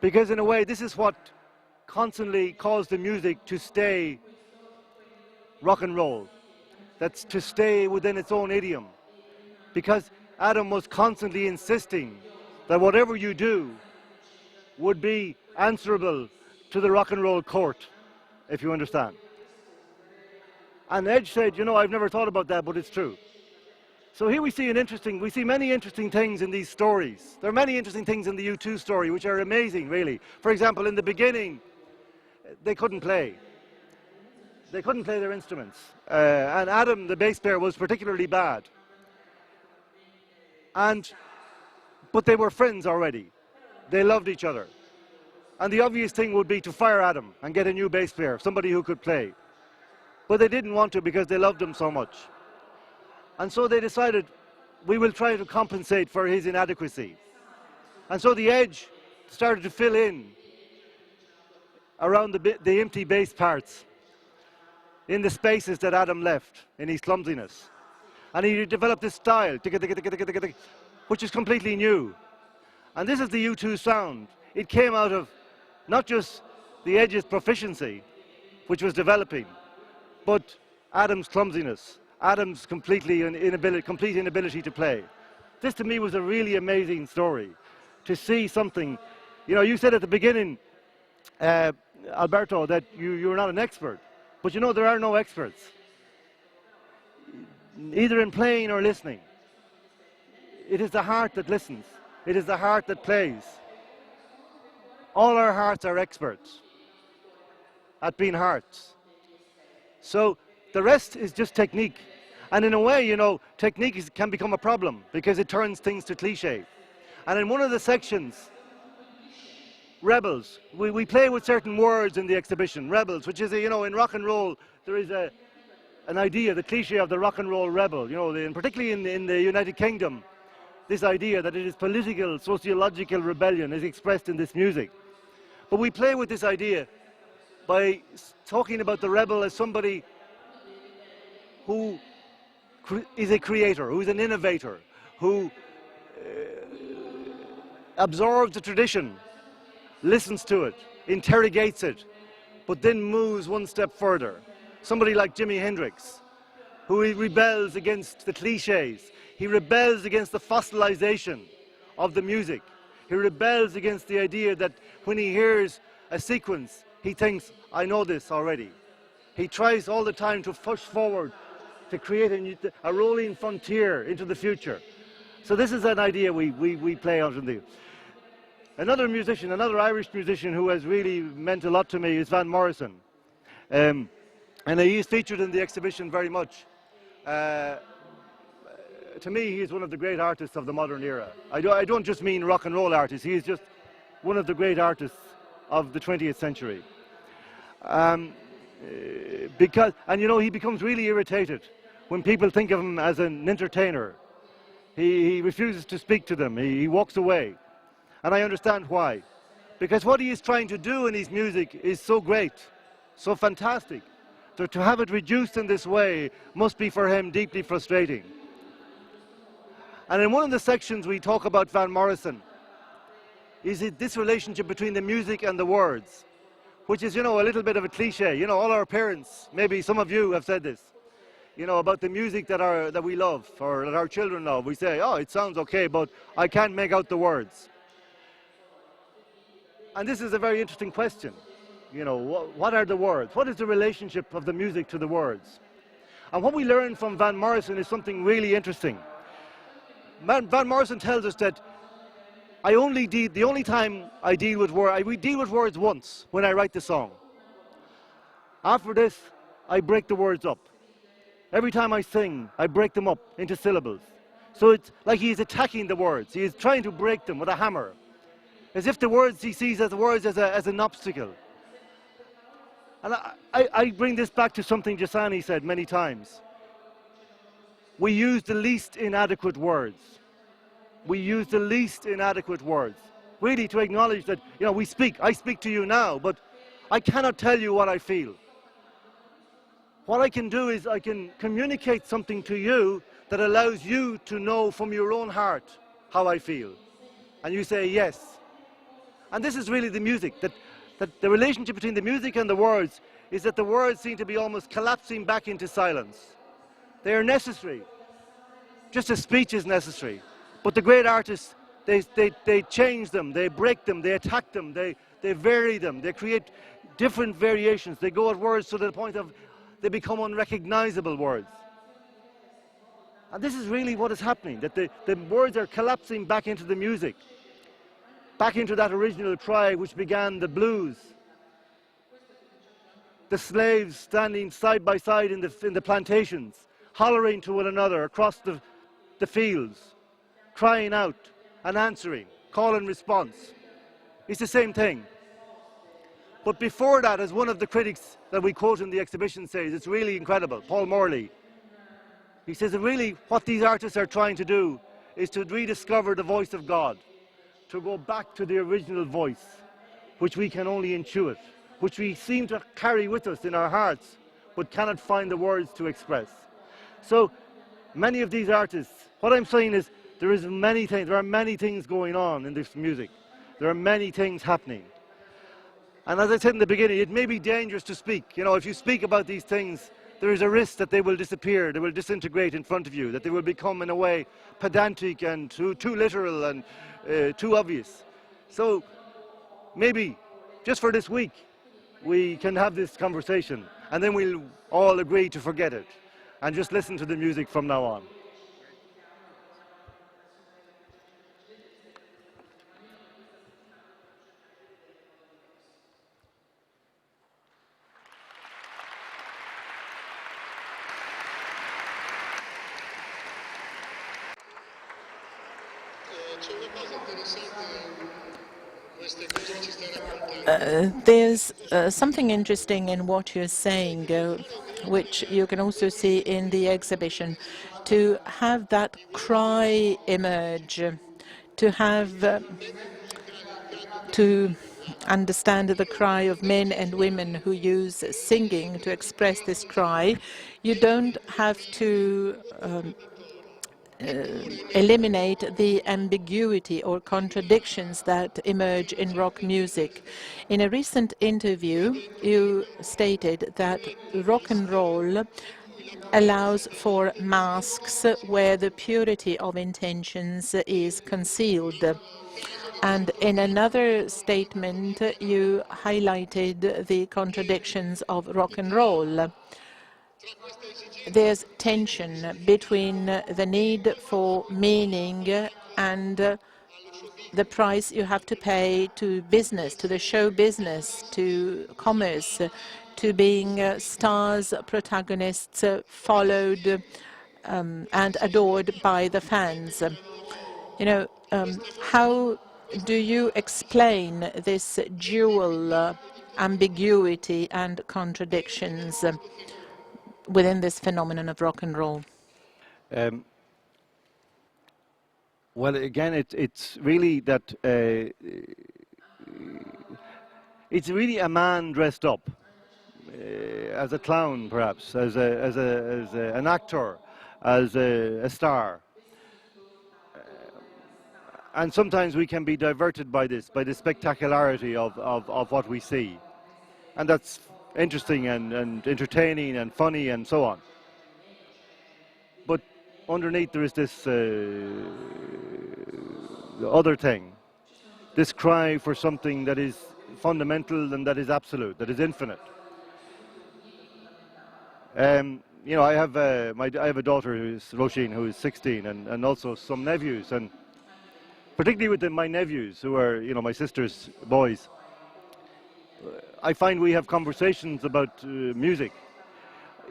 Because in a way, this is what constantly caused the music to stay rock and roll. That's to stay within its own idiom. Because Adam was constantly insisting that whatever you do would be answerable to the rock and roll court, if you understand. And Edge said, you know, I've never thought about that, but it's true. So here we see many interesting things in these stories. There are many interesting things in the U2 story which are amazing, really. For example, in the beginning, they couldn't play. They couldn't play their instruments. And Adam, the bass player, was particularly bad. But they were friends already. They loved each other. And the obvious thing would be to fire Adam and get a new bass player, somebody who could play. But they didn't want to because they loved him so much. And so they decided, we will try to compensate for his inadequacy. And so the Edge started to fill in around the empty bass parts, in the spaces that Adam left in his clumsiness. And he developed this style, which is completely new. And this is the U2 sound. It came out of not just the Edge's proficiency, which was developing, but Adam's clumsiness, Adam's complete inability to play. This to me was a really amazing story, to see something. You know, you said at the beginning, Alberto, that you're not an expert, but you know there are no experts, either in playing or listening. It is the heart that listens. It is the heart that plays. All our hearts are experts at being hearts. So the rest is just technique. And in a way, you know, technique can become a problem because it turns things to cliche. And in one of the sections, rebels, we play with certain words in the exhibition. Rebels, which is, you know, in rock and roll, there is an idea, the cliche of the rock and roll rebel, you know, and particularly in the United Kingdom, this idea that it is political, sociological rebellion is expressed in this music. But we play with this idea by talking about the rebel as somebody who is a creator, who is an innovator, who absorbs the tradition, listens to it, interrogates it, but then moves one step further. Somebody like Jimi Hendrix, who rebels against the cliches. He rebels against the fossilization of the music. He rebels against the idea that when he hears a sequence, he thinks, I know this already. He tries all the time to push forward, to create a rolling frontier into the future. So this is an idea we play out in the... Another musician, another Irish musician who has really meant a lot to me is Van Morrison. And he is featured in the exhibition very much. To me, he is one of the great artists of the modern era. I don't just mean rock and roll artists, he is just one of the great artists of the 20th century. And you know, he becomes really irritated when people think of him as an entertainer. He refuses to speak to them, he walks away. And I understand why. Because what he is trying to do in his music is so great, so fantastic. To have it reduced in this way must be for him deeply frustrating. And in one of the sections we talk about Van Morrison, is it this relationship between the music and the words, which is, you know, a little bit of a cliche. You know, all our parents, maybe some of you have said this, you know, about the music that we love or that our children love. We say, oh, it sounds okay, but I can't make out the words. And this is a very interesting question. You know, what are the words? What is the relationship of the music to the words? And what we learn from Van Morrison is something really interesting. Van Morrison tells us that the only time I deal with words, we deal with words once when I write the song. After this, I break the words up. Every time I sing, I break them up into syllables. So it's like he's attacking the words. He is trying to break them with a hammer, as if the words he sees as words as an obstacle. And I bring this back to something Giussani said many times. We use the least inadequate words. We use the least inadequate words. Really to acknowledge that, you know, I speak to you now, but I cannot tell you what I feel. What I can do is I can communicate something to you that allows you to know from your own heart how I feel. And you say yes. And this is really the music, that the relationship between the music and the words is that the words seem to be almost collapsing back into silence. They are necessary, just as speech is necessary. But the great artists, they change them, they break them, they attack them, they vary them, they create different variations. They go at words to the point of they become unrecognizable words. And this is really what is happening, that the words are collapsing back into the music, back into that original cry which began the blues. The slaves standing side by side in the plantations, hollering to one another across the fields, crying out and answering, call and response. It's the same thing. But before that, as one of the critics that we quote in the exhibition says, it's really incredible, Paul Morley. He says that really what these artists are trying to do is to rediscover the voice of God, to go back to the original voice, which we can only intuit, which we seem to carry with us in our hearts, but cannot find the words to express. So many of these artists, what I'm saying is there are many things going on in this music. There are many things happening. And as I said in the beginning, it may be dangerous to speak. You know, if you speak about these things, there is a risk that they will disappear, they will disintegrate in front of you, that they will become, in a way, pedantic and too literal and too obvious. So maybe, just for this week, we can have this conversation, and then we'll all agree to forget it, and just listen to the music from now on. There's something interesting in what you're saying, which you can also see in the exhibition. To have that cry emerge, to understand the cry of men and women who use singing to express this cry, you don't have to eliminate the ambiguity or contradictions that emerge in rock music. In a recent interview, you stated that rock and roll allows for masks where the purity of intentions is concealed. And in another statement, you highlighted the contradictions of rock and roll. There's tension between the need for meaning and the price you have to pay to business, to the show business, to commerce, to being stars, protagonists, followed and adored by the fans. You know, how do you explain this dual ambiguity and contradictions within this phenomenon of rock and roll? Well, again, it's really that it's really a man dressed up as a clown, perhaps, as an actor, as a star. And sometimes we can be diverted by this, by the spectacularity of what we see. And that's interesting and entertaining and funny and so on. underneath there is this other thing, this cry for something that is fundamental and that is absolute, that is infinite. You know, I have a daughter who's Roisin, who is 16, and also some nephews, and particularly with my nephews, who are, you know, my sister's boys, I find we have conversations about music.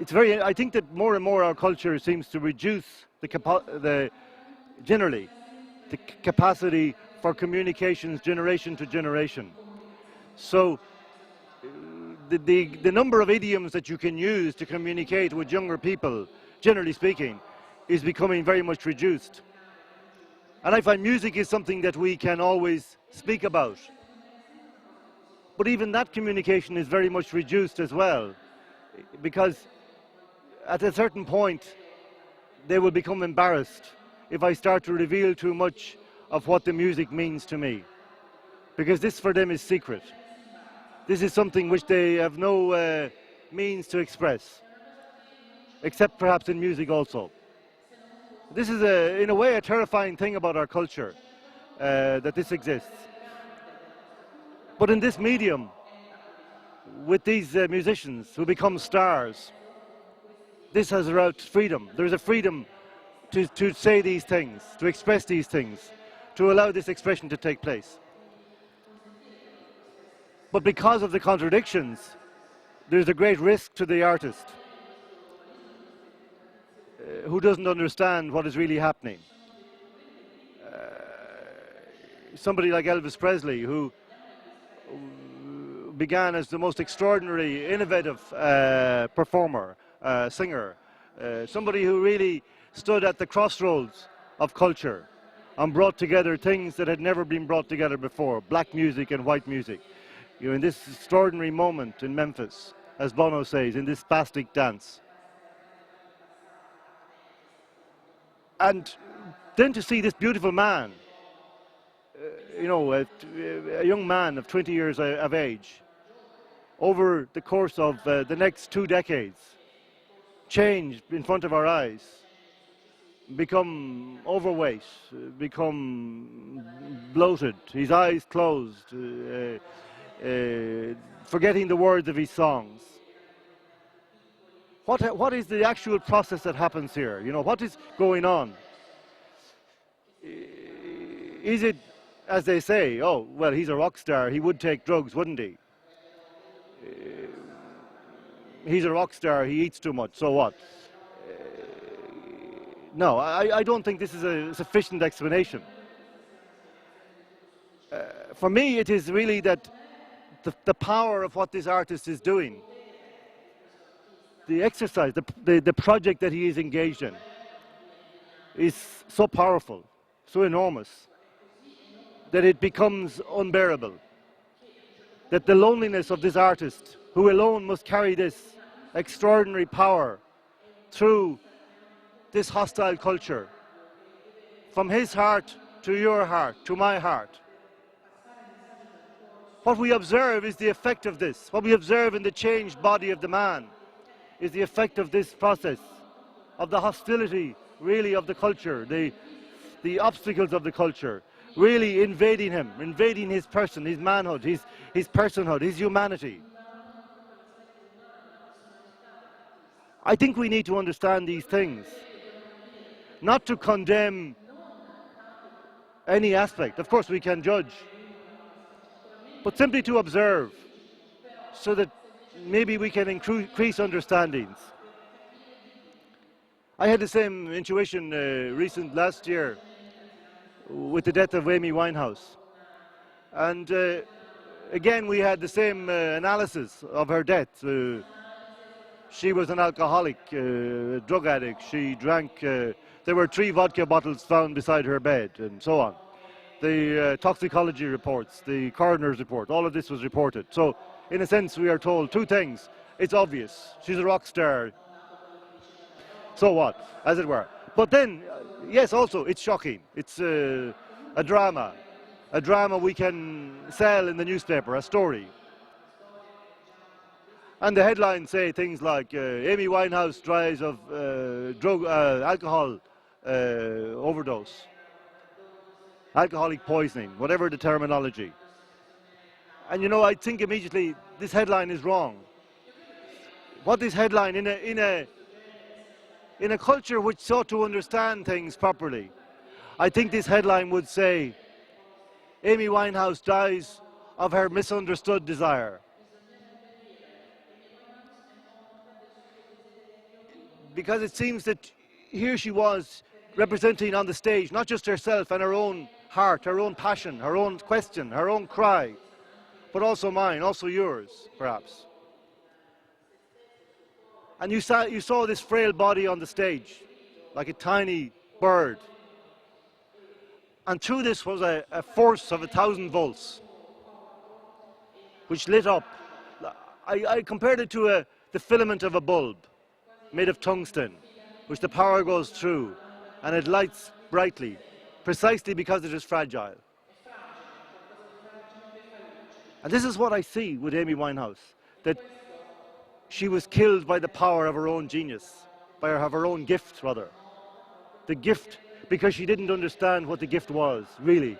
It's very. I think that more and more our culture seems to reduce generally the capacity for communications generation to generation. So the number of idioms that you can use to communicate with younger people, generally speaking, is becoming very much reduced. And I find music is something that we can always speak about. But even that communication is very much reduced as well, because at a certain point they will become embarrassed if I start to reveal too much of what the music means to me, because this for them is secret. This is something which they have no means to express, except perhaps in music also. This is, in a way, a terrifying thing about our culture, that this exists. But in this medium, with these musicians who become stars, this has allowed freedom. There's a freedom to say these things, to express these things, to allow this expression to take place. But because of the contradictions, there's a great risk to the artist who doesn't understand what is really happening. Somebody like Elvis Presley, who began as the most extraordinary, innovative performer, singer, somebody who really stood at the crossroads of culture and brought together things that had never been brought together before, black music and white music. You know, in this extraordinary moment in Memphis, as Bono says, in this spastic dance. And then to see this beautiful man, you know, a young man of 20 years of age, over the course of the next 2 decades, change in front of our eyes, become overweight, become bloated, his eyes closed, forgetting the words of his songs. What is the actual process that happens here? You know, what is going on? Is it, as they say, oh, well, he's a rock star, he would take drugs, wouldn't he? He's a rock star, he eats too much, so what? No, I don't think this is a sufficient explanation. For me, it is really that the power of what this artist is doing, the exercise, the project that he is engaged in, is so powerful, so enormous, that it becomes unbearable. That the loneliness of this artist, who alone must carry this extraordinary power through this hostile culture, from his heart to your heart, to my heart. What we observe is the effect of this. What we observe in the changed body of the man is the effect of this process, of the hostility, really, of the culture, the obstacles of the culture, really invading him, invading his person, his manhood, his personhood, his humanity. I think we need to understand these things, not to condemn any aspect. Of course we can judge, but simply to observe, so that maybe we can increase understandings. I had the same intuition last year with the death of Amy Winehouse. And again, we had the same analysis of her death. She was an alcoholic, drug addict. She drank, there were 3 vodka bottles found beside her bed, and so on. The toxicology reports, the coroner's report, all of this was reported. So, in a sense, we are told 2 things. It's obvious, she's a rock star. So what, as it were. But then, yes, also, it's shocking. It's a drama. A drama we can sell in the newspaper, a story. And the headlines say things like, Amy Winehouse dies of alcohol overdose, alcoholic poisoning, whatever the terminology. And you know, I think immediately this headline is wrong. What this headline in a culture which sought to understand things properly, I think this headline would say, Amy Winehouse dies of her misunderstood desire. Because it seems that here she was representing on the stage not just herself and her own heart, her own passion, her own question, her own cry, but also mine, also yours, perhaps. And you saw this frail body on the stage, like a tiny bird. And through this was a force of 1,000 volts, which lit up. I compared it to the filament of a bulb made of tungsten, which the power goes through, and it lights brightly, precisely because it is fragile. And this is what I see with Amy Winehouse, that she was killed by the power of her own genius, of her own gift, rather. The gift, because she didn't understand what the gift was, really.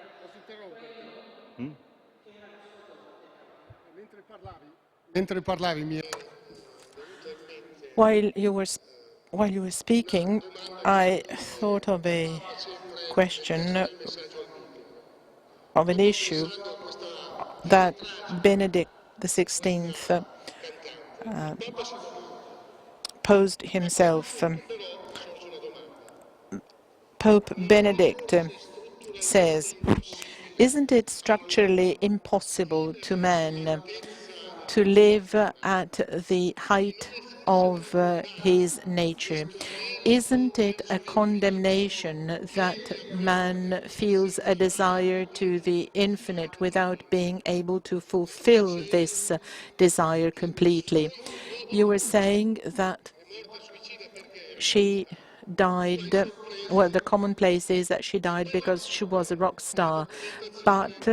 Mentre parlavi mi While you were speaking, I thought of a question, of an issue that Benedict XVI posed himself. Pope Benedict says, "Isn't it structurally impossible to man to live at the height of his nature? Isn't it a condemnation that man feels a desire to the infinite without being able to fulfill this desire completely?" You were saying that she died, well, the commonplace is that she died because she was a rock star, but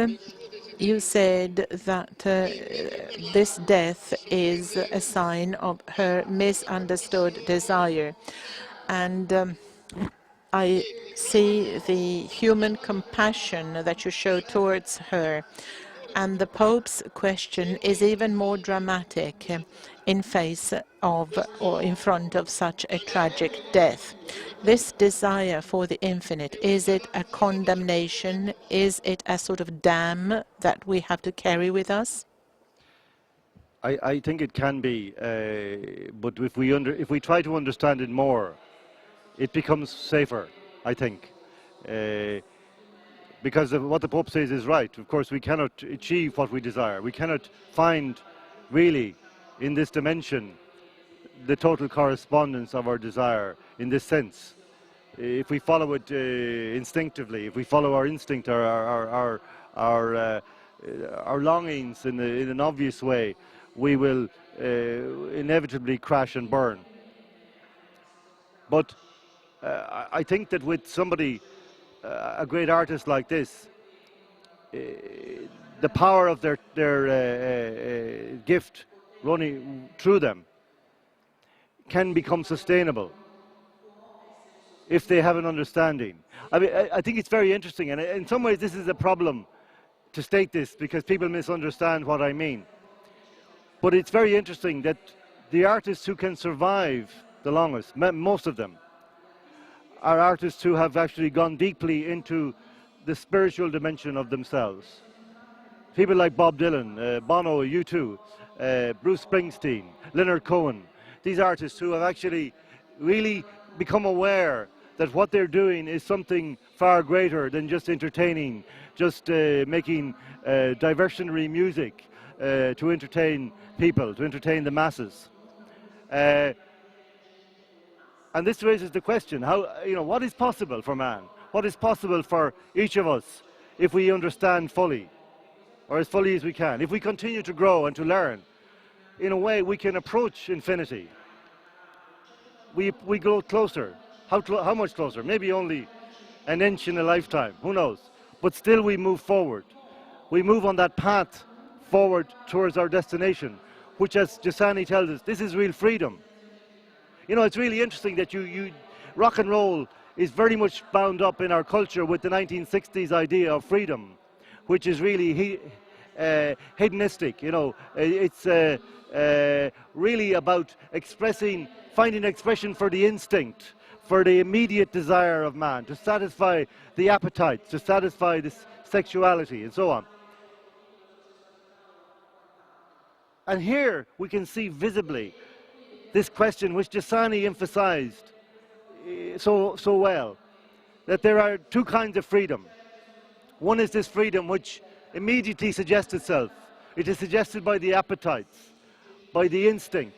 you said that this death is a sign of her misunderstood desire. And I see the human compassion that you show towards her. And the Pope's question is even more dramatic in face of or in front of such a tragic death. This desire for the infinite, is it a condemnation? Is it a sort of dam that we have to carry with us? I think it can be, but if we try to understand it more, it becomes safer, I think. Because what the Pope says is right. Of course, we cannot achieve what we desire. We cannot find, really, in this dimension, the total correspondence of our desire in this sense. If we follow it instinctively, if we follow our instinct, our longings in an obvious way, we will inevitably crash and burn. But I think that with somebody, a great artist like this, the power of their gift running through them can become sustainable if they have an understanding. I mean, I think it's very interesting, and in some ways this is a problem to state this because people misunderstand what I mean. But it's very interesting that the artists who can survive the longest, most of them, are artists who have actually gone deeply into the spiritual dimension of themselves. People like Bob Dylan, Bono, U2, Bruce Springsteen, Leonard Cohen. These artists who have actually really become aware that what they're doing is something far greater than just entertaining, just making diversionary music to entertain people, to entertain the masses. And this raises the question, what is possible for man? What is possible for each of us if we understand fully, or as fully as we can? If we continue to grow and to learn, in a way we can approach infinity. We go closer. How much closer? Maybe only an inch in a lifetime, who knows? But still we move forward. We move on that path forward towards our destination, which, as Giussani tells us, this is real freedom. You know, it's really interesting that rock and roll is very much bound up in our culture with the 1960s idea of freedom, which is really hedonistic. You know, it's really about finding expression for the instinct, for the immediate desire of man, to satisfy the appetites, to satisfy this sexuality, and so on. And here we can see visibly this question which Giussani emphasized so well, that there are two kinds of freedom. One is this freedom which immediately suggests itself. It is suggested by the appetites, by the instinct.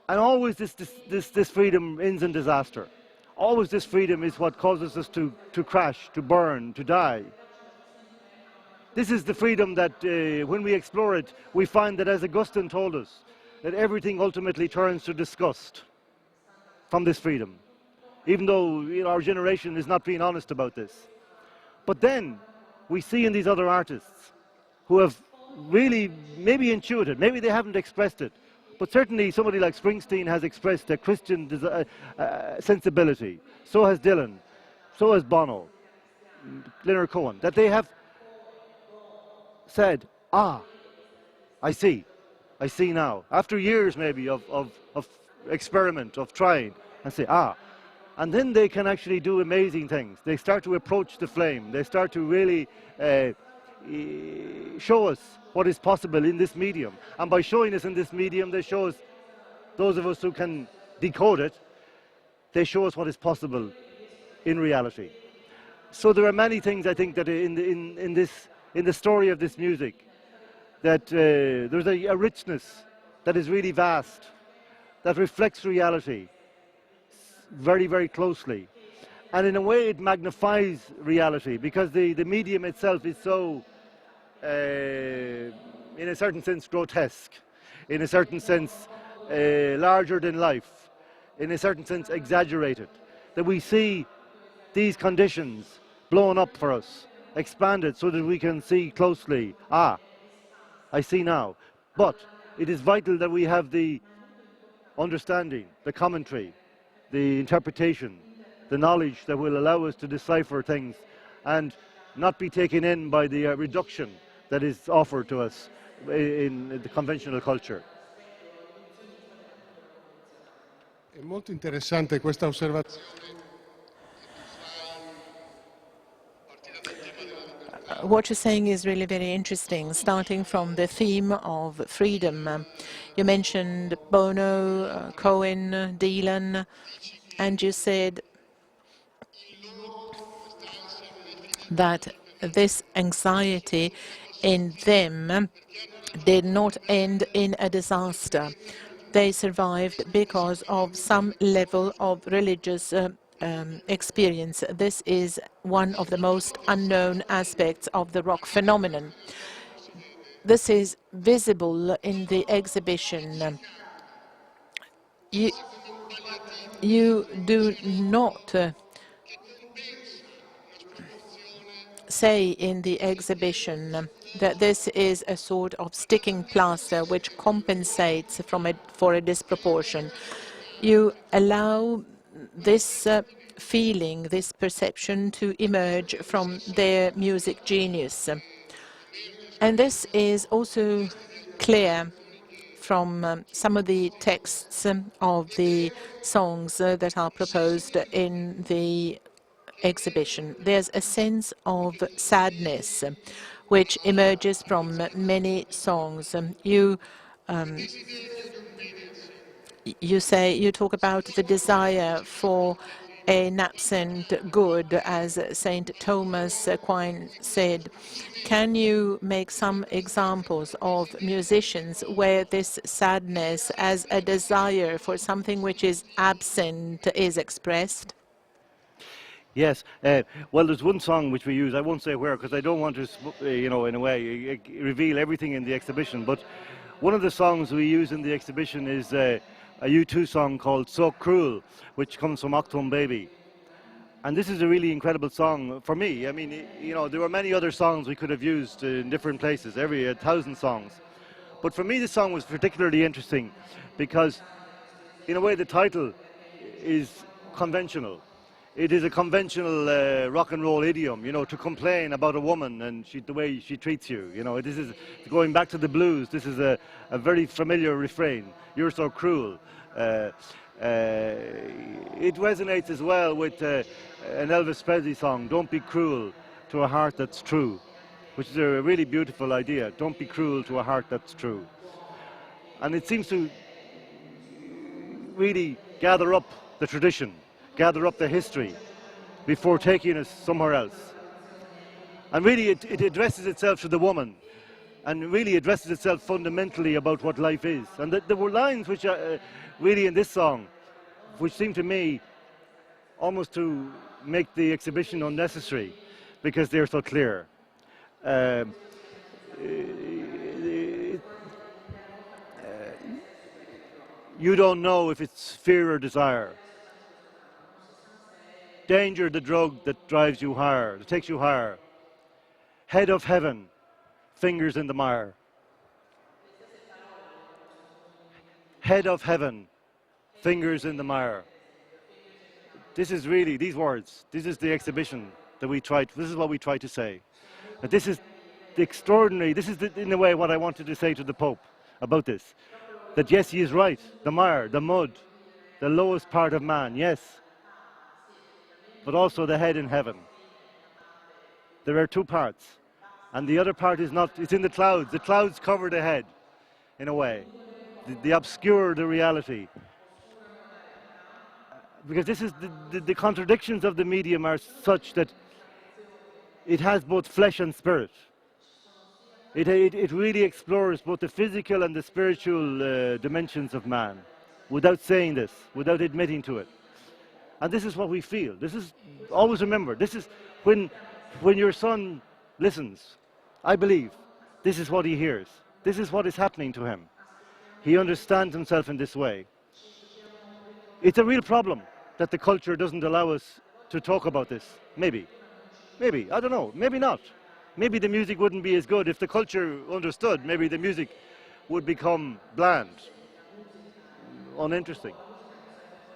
And always this freedom ends in disaster. Always this freedom is what causes us to crash, to burn, to die. This is the freedom that when we explore it, we find that, as Augustine told us, that everything ultimately turns to disgust from this freedom, even though our generation is not being honest about this. But then we see in these other artists who have really maybe intuited, maybe they haven't expressed it, but certainly somebody like Springsteen has expressed a Christian sensibility. So has Dylan, so has Bono, Leonard Cohen, that they have said, I see now. After years maybe of experiment, of trying, and say, and then they can actually do amazing things. They start to approach the flame. They start to really show us what is possible in this medium. And by showing us in this medium, they show us, those of us who can decode it, they show us what is possible in reality. So there are many things, I think, that in the story of this music, that there's a richness that is really vast, that reflects reality very, very closely. And in a way it magnifies reality, because the medium itself is so, in a certain sense, grotesque, in a certain sense, larger than life, in a certain sense, exaggerated, that we see these conditions blown up for us, expanded so that we can see closely, I see now. But it is vital that we have the understanding, the commentary, the interpretation, the knowledge that will allow us to decipher things and not be taken in by the reduction that is offered to us in the conventional culture. È molto interessante questa osservazione. What you're saying is really very interesting, starting from the theme of freedom. You mentioned Bono, Cohen, Dylan, and you said that this anxiety in them did not end in a disaster. They survived because of some level of religious experience. This is one of the most unknown aspects of the rock phenomenon. This is visible in the exhibition. You do not say in the exhibition that this is a sort of sticking plaster which compensates for a disproportion. You allow this feeling, this perception to emerge from their music genius. And this is also clear from some of the texts of the songs that are proposed in the exhibition. There's a sense of sadness which emerges from many songs. You talk about the desire for an absent good, as St. Thomas Aquinas said. Can you make some examples of musicians where this sadness as a desire for something which is absent is expressed? Yes, well, there's one song which we use, I won't say where because I don't want to, in a way, reveal everything in the exhibition, but one of the songs we use in the exhibition is a U2 song called So Cruel, which comes from Achtung Baby. And this is a really incredible song for me. I mean, there were many other songs we could have used in different places, 1,000 songs. But for me, this song was particularly interesting because, in a way, the title is conventional. It is a conventional rock and roll idiom, you know, to complain about a woman and the way she treats you. You know, this is going back to the blues. This is a very familiar refrain. You're so cruel. It resonates as well with an Elvis Presley song, Don't Be Cruel to a Heart That's True, which is a really beautiful idea. Don't be cruel to a heart that's true. And it seems to really gather up the tradition, gather up the history before taking us somewhere else. And really it addresses itself to the woman and really addresses itself fundamentally about what life is. And there were lines which are really in this song which seem to me almost to make the exhibition unnecessary because they're so clear. You don't know if it's fear or desire. Danger, the drug that drives you higher, that takes you higher. Head of heaven, fingers in the mire. Head of heaven, fingers in the mire. This is really, these words, this is the exhibition that this is what we try to say. That this is the extraordinary, this is in a way what I wanted to say to the Pope about this. That yes, he is right, the mire, the mud, the lowest part of man, yes. But also the head in heaven. There are two parts. And the other part is not, it's in the clouds. The clouds cover the head, in a way. They obscure the reality. Because this is the contradictions of the medium are such that it has both flesh and spirit. It really explores both the physical and the spiritual dimensions of man, without saying this, without admitting to it. And this is what we feel. This is, always remember, this is when your son listens, I believe, this is what he hears. This is what is happening to him. He understands himself in this way. It's a real problem that the culture doesn't allow us to talk about this. Maybe, I don't know, maybe not. Maybe the music wouldn't be as good if the culture understood. Maybe the music would become bland, uninteresting.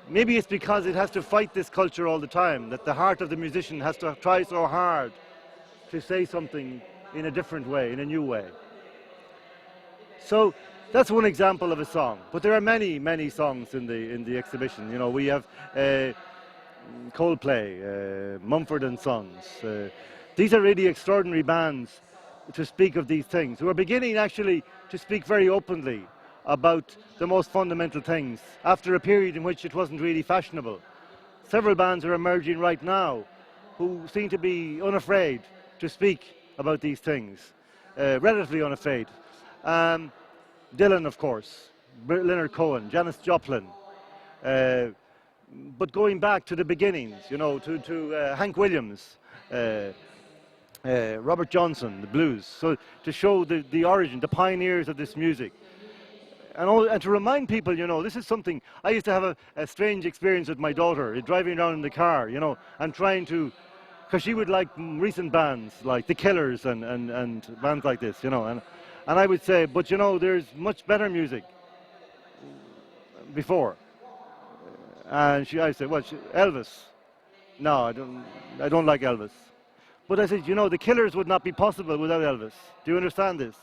Maybe it's because it has to fight this culture all the time, that the heart of the musician has to try so hard to say something in a different way, in a new way. So that's one example of a song. But there are many, many songs in the exhibition. You know, we have Coldplay, Mumford & Sons. These are really extraordinary bands to speak of these things, who are beginning actually to speak very openly about the most fundamental things after a period in which it wasn't really fashionable. Several bands are emerging right now who seem to be unafraid to speak about these things, relatively unafraid. Dylan, of course, Leonard Cohen, Janis Joplin, but going back to the beginnings, you know, to Hank Williams, Robert Johnson, the blues, so to show the origin, the pioneers of this music. And to remind people, you know, this is something, I used to have a strange experience with my daughter, driving around in the car, you know, and trying to, because she would like recent bands, like The Killers and bands like this, you know, and I would say, but you know, there's much better music before. And I said, well, Elvis. No, I don't like Elvis. But I said, you know, The Killers would not be possible without Elvis. Do you understand this?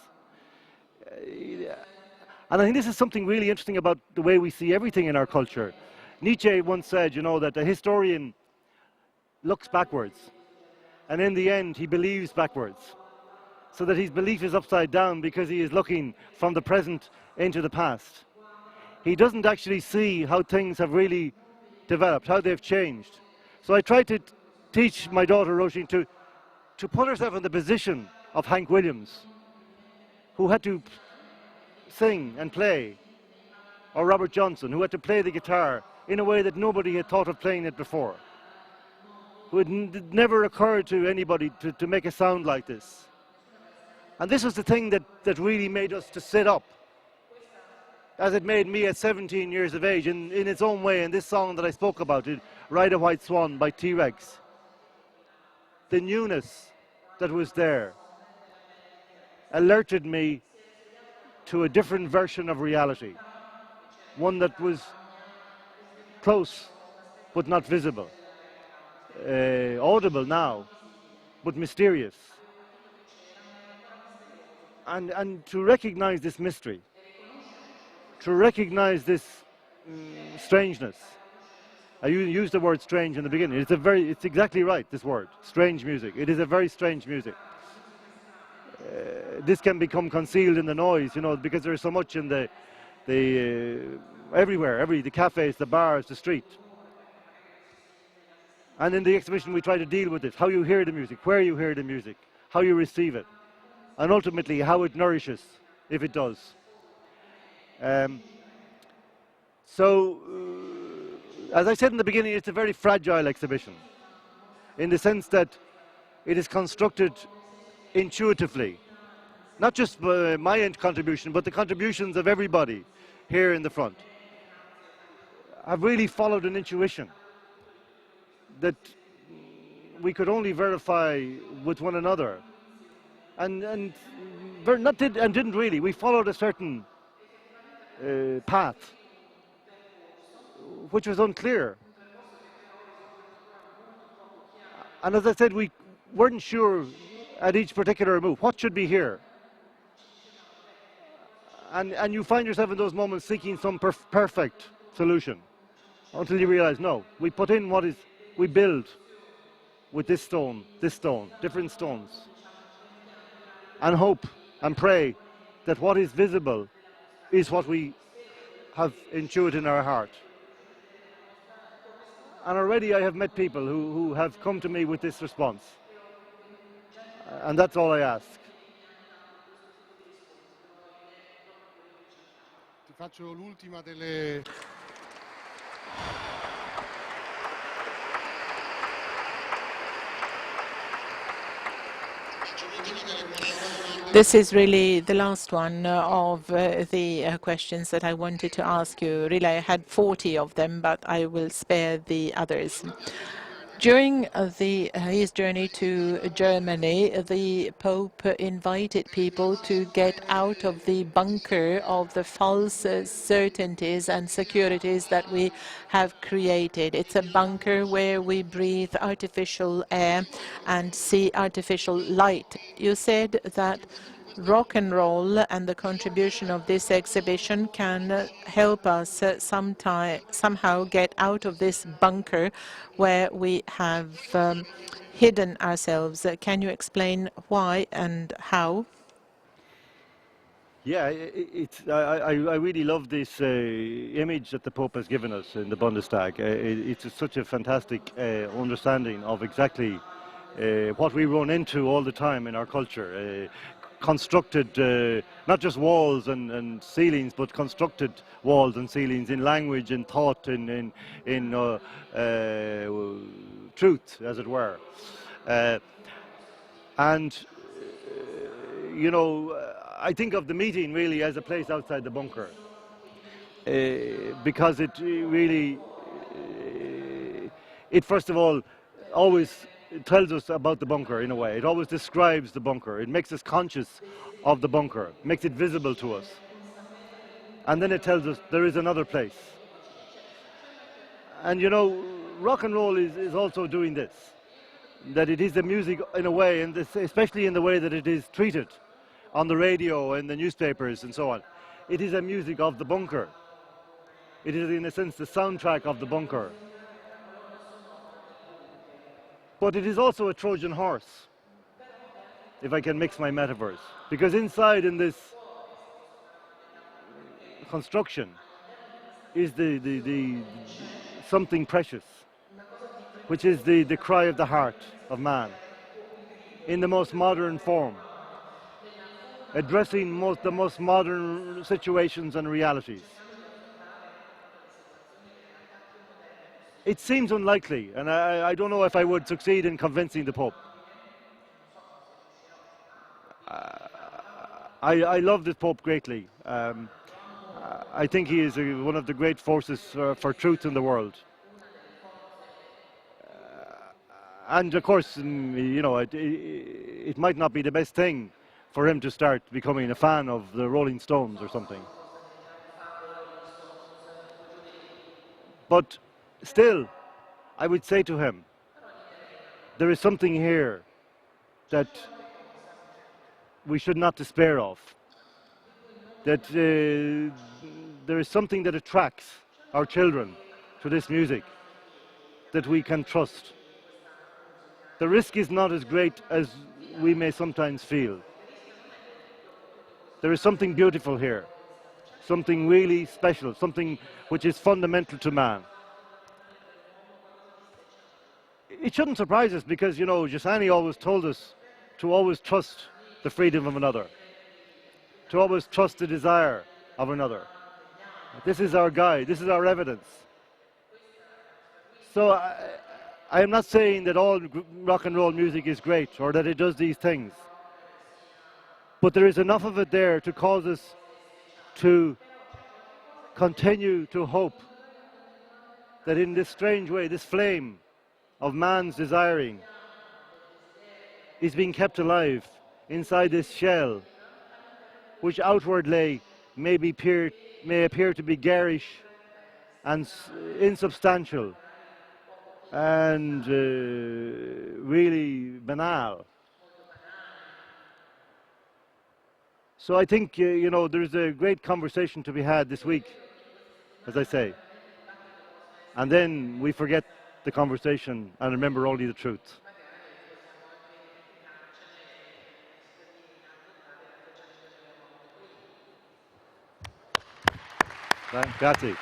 And I think this is something really interesting about the way we see everything in our culture. Nietzsche once said, you know, that a historian looks backwards, and in the end, he believes backwards. So that his belief is upside down because he is looking from the present into the past. He doesn't actually see how things have really developed, how they've changed. So I tried to teach my daughter, Roisin, to put herself in the position of Hank Williams, who had to sing and play, or Robert Johnson, who had to play the guitar in a way that nobody had thought of playing it before, who had never occurred to anybody to make a sound like this. And this was the thing that really made us to sit up, as it made me at 17 years of age, in its own way, in this song that I spoke about, Ride a White Swan by T-Rex. The newness that was there alerted me to a different version of reality, one that was close but not visible. Audible now, but mysterious. And to recognize this mystery, to recognize this strangeness. I used the word strange in the beginning. It's exactly right, this word, strange music. It is a very strange music. This can become concealed in the noise, you know, because there's so much in the everywhere, the cafes, the bars, the street. And in the exhibition we try to deal with it, how you hear the music, where you hear the music, how you receive it, and ultimately how it nourishes, if it does. As I said in the beginning, it's a very fragile exhibition, in the sense that it is constructed intuitively. Not just my contribution, but the contributions of everybody here in the front have really followed an intuition that we could only verify with one another. And didn't really. We followed a certain path, which was unclear. And as I said, we weren't sure at each particular move what should be here. And you find yourself in those moments seeking some perfect solution until you realize, no, we put in we build with this stone, different stones, and hope and pray that what is visible is what we have intuited in our heart. And already I have met people who have come to me with this response. And that's all I ask. Ti faccio l'ultima delle... This is really the last one of the questions that I wanted to ask you. Really, I had 40 of them, but I will spare the others. During his journey to Germany, the Pope invited people to get out of the bunker of the false certainties and securities that we have created. It's a bunker where we breathe artificial air and see artificial light. You said that rock and roll and the contribution of this exhibition can help us somehow get out of this bunker where we have hidden ourselves. Can you explain why and how? Yeah, I really love this image that the Pope has given us in the Bundestag. It's such a fantastic understanding of exactly what we run into all the time in our culture. Constructed, not just walls and ceilings, but constructed walls and ceilings in language, in thought, in truth, as it were. You know, I think of the meeting really as a place outside the bunker, because it really, it first of all always tells us about the bunker in a way. It always describes the bunker. It makes us conscious of the bunker, makes it visible to us. And then it tells us there is another place. And you know, rock and roll is also doing this, that it is the music in a way, and especially in the way that it is treated on the radio and the newspapers and so on. It is a music of the bunker. It is, in a sense, the soundtrack of the bunker. But it is also a Trojan horse, if I can mix my metaphors. Because inside in this construction is the something precious, which is the cry of the heart of man, in the most modern form, addressing the most modern situations and realities. It seems unlikely, and I don't know if I would succeed in convincing the Pope. I love the Pope greatly. I think he is one of the great forces for truth in the world. And of course, you know, it might not be the best thing for him to start becoming a fan of the Rolling Stones or something. But still, I would say to him, there is something here that we should not despair of, that there is something that attracts our children to this music that we can trust. The risk is not as great as we may sometimes feel. There is something beautiful here, something really special, something which is fundamental to man. It shouldn't surprise us because, you know, Giussani always told us to always trust the freedom of another, to always trust the desire of another. This is our guide, this is our evidence. So I am not saying that all rock and roll music is great or that it does these things, but there is enough of it there to cause us to continue to hope that in this strange way, this flame of man's desiring is being kept alive inside this shell, which outwardly may appear to be garish and insubstantial and really banal. So I think, you know, there's a great conversation to be had this week, as I say. And then we forget the conversation and remember only the truth. Grazie.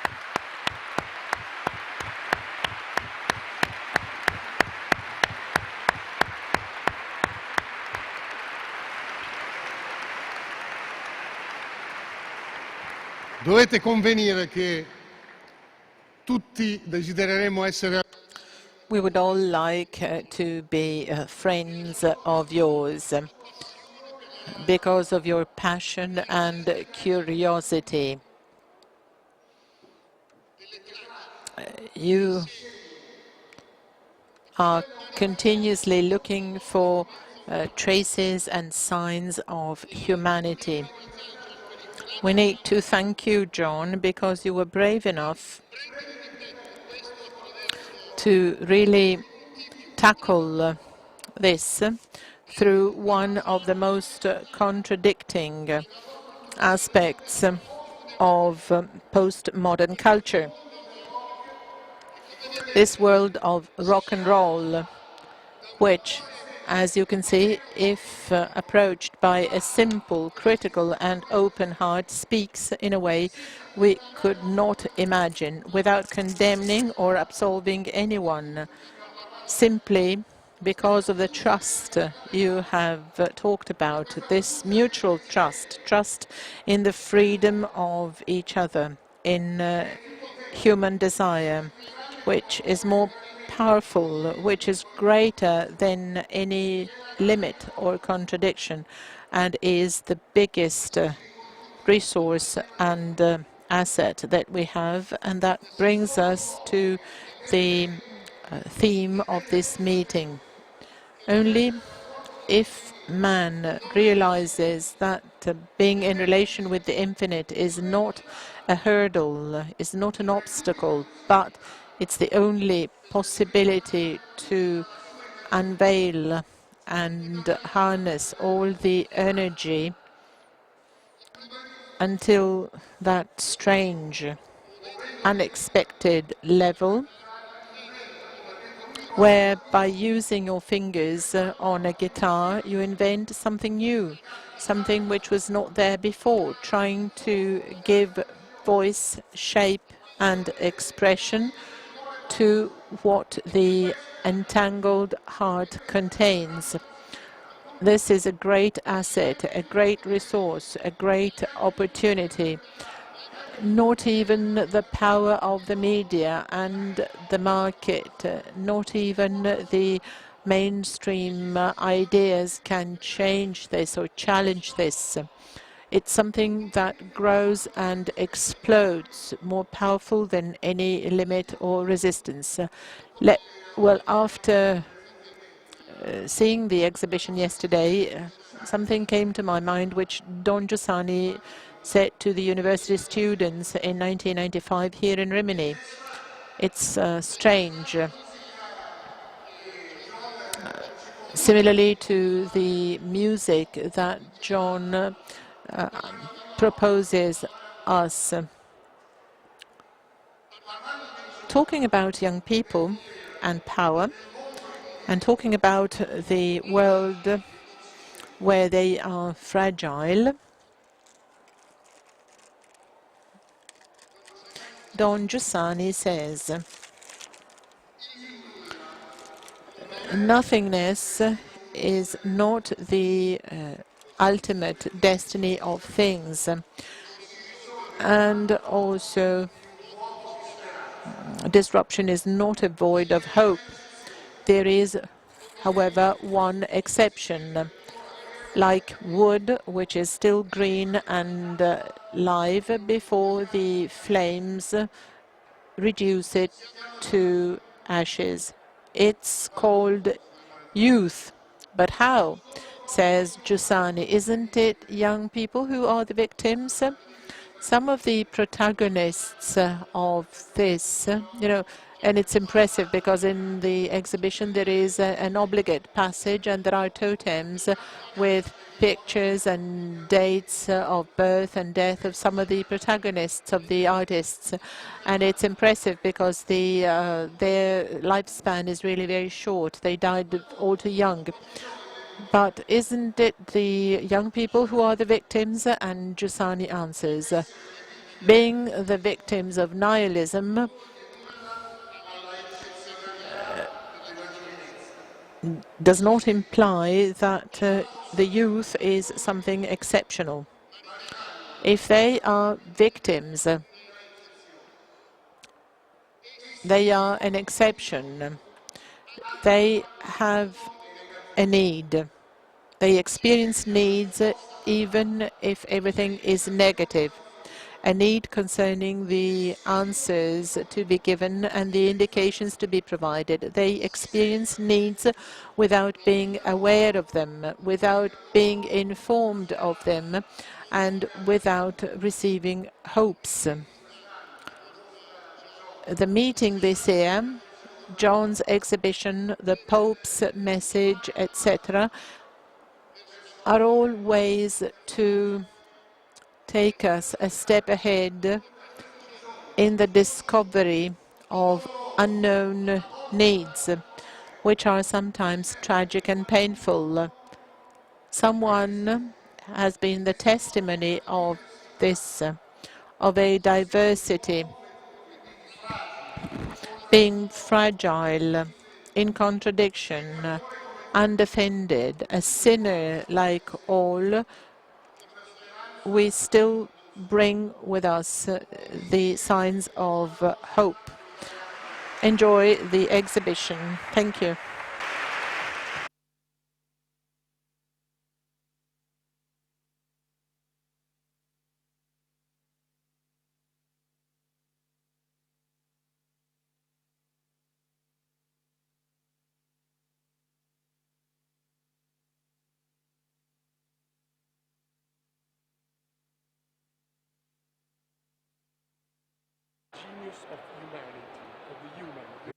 Dovete convenire che tutti desidereremmo essere. We would all like to be friends of yours because of your passion and curiosity. You are continuously looking for traces and signs of humanity. We need to thank you, John, because you were brave enough to really tackle this through one of the most contradicting aspects of postmodern culture. This world of rock and roll, which, as you can see, if approached by a simple, critical and open heart, speaks in a way we could not imagine, without condemning or absolving anyone, simply because of the trust you have talked about, this mutual trust in the freedom of each other, in human desire, which is more powerful, which is greater than any limit or contradiction, and is the biggest resource and asset that we have. And that brings us to the theme of this meeting. Only if man realizes that being in relation with the infinite is not a hurdle, is not an obstacle, but it's the only possibility to unveil and harness all the energy until that strange, unexpected level, where by using your fingers on a guitar you invent something new, something which was not there before, trying to give voice, shape and expression to what the entangled heart contains. This is a great asset, a great resource, a great opportunity. Not even the power of the media and the market, not even the mainstream ideas can change this or challenge this. It's something that grows and explodes, more powerful than any limit or resistance. Well, after seeing the exhibition yesterday, something came to my mind which Don Giussani said to the university students in 1995 here in Rimini. It's strange similarly to the music that John proposes us. Talking about young people and power, and talking about the world where they are fragile, Don Giussani says, nothingness is not the ultimate destiny of things, and also disruption is not a void of hope. There is, however, one exception. Like wood, which is still green and live before the flames reduce it to ashes. It's called youth. But how? Says Giussani. Isn't it young people who are the victims? Some of the protagonists of this, and it's impressive because in the exhibition there is an obligate passage and there are totems with pictures and dates of birth and death of some of the protagonists of the artists. And it's impressive because their lifespan is really very short. They died all too young. But isn't it the young people who are the victims? And Giussani answers, being the victims of nihilism does not imply that the youth is something exceptional. If they are victims, they are an exception. They have a need. They experience needs even if everything is negative. A need concerning the answers to be given and the indications to be provided. They experience needs without being aware of them, without being informed of them, and without receiving hopes. The meeting this year, John's exhibition, the Pope's message, etc., are all ways to take us a step ahead in the discovery of unknown needs, which are sometimes tragic and painful. Someone has been the testimony of this, of a diversity, being fragile, in contradiction, undefended, a sinner like all. We still bring with us the signs of hope. Enjoy the exhibition. Thank you. Genius of humanity, of the human.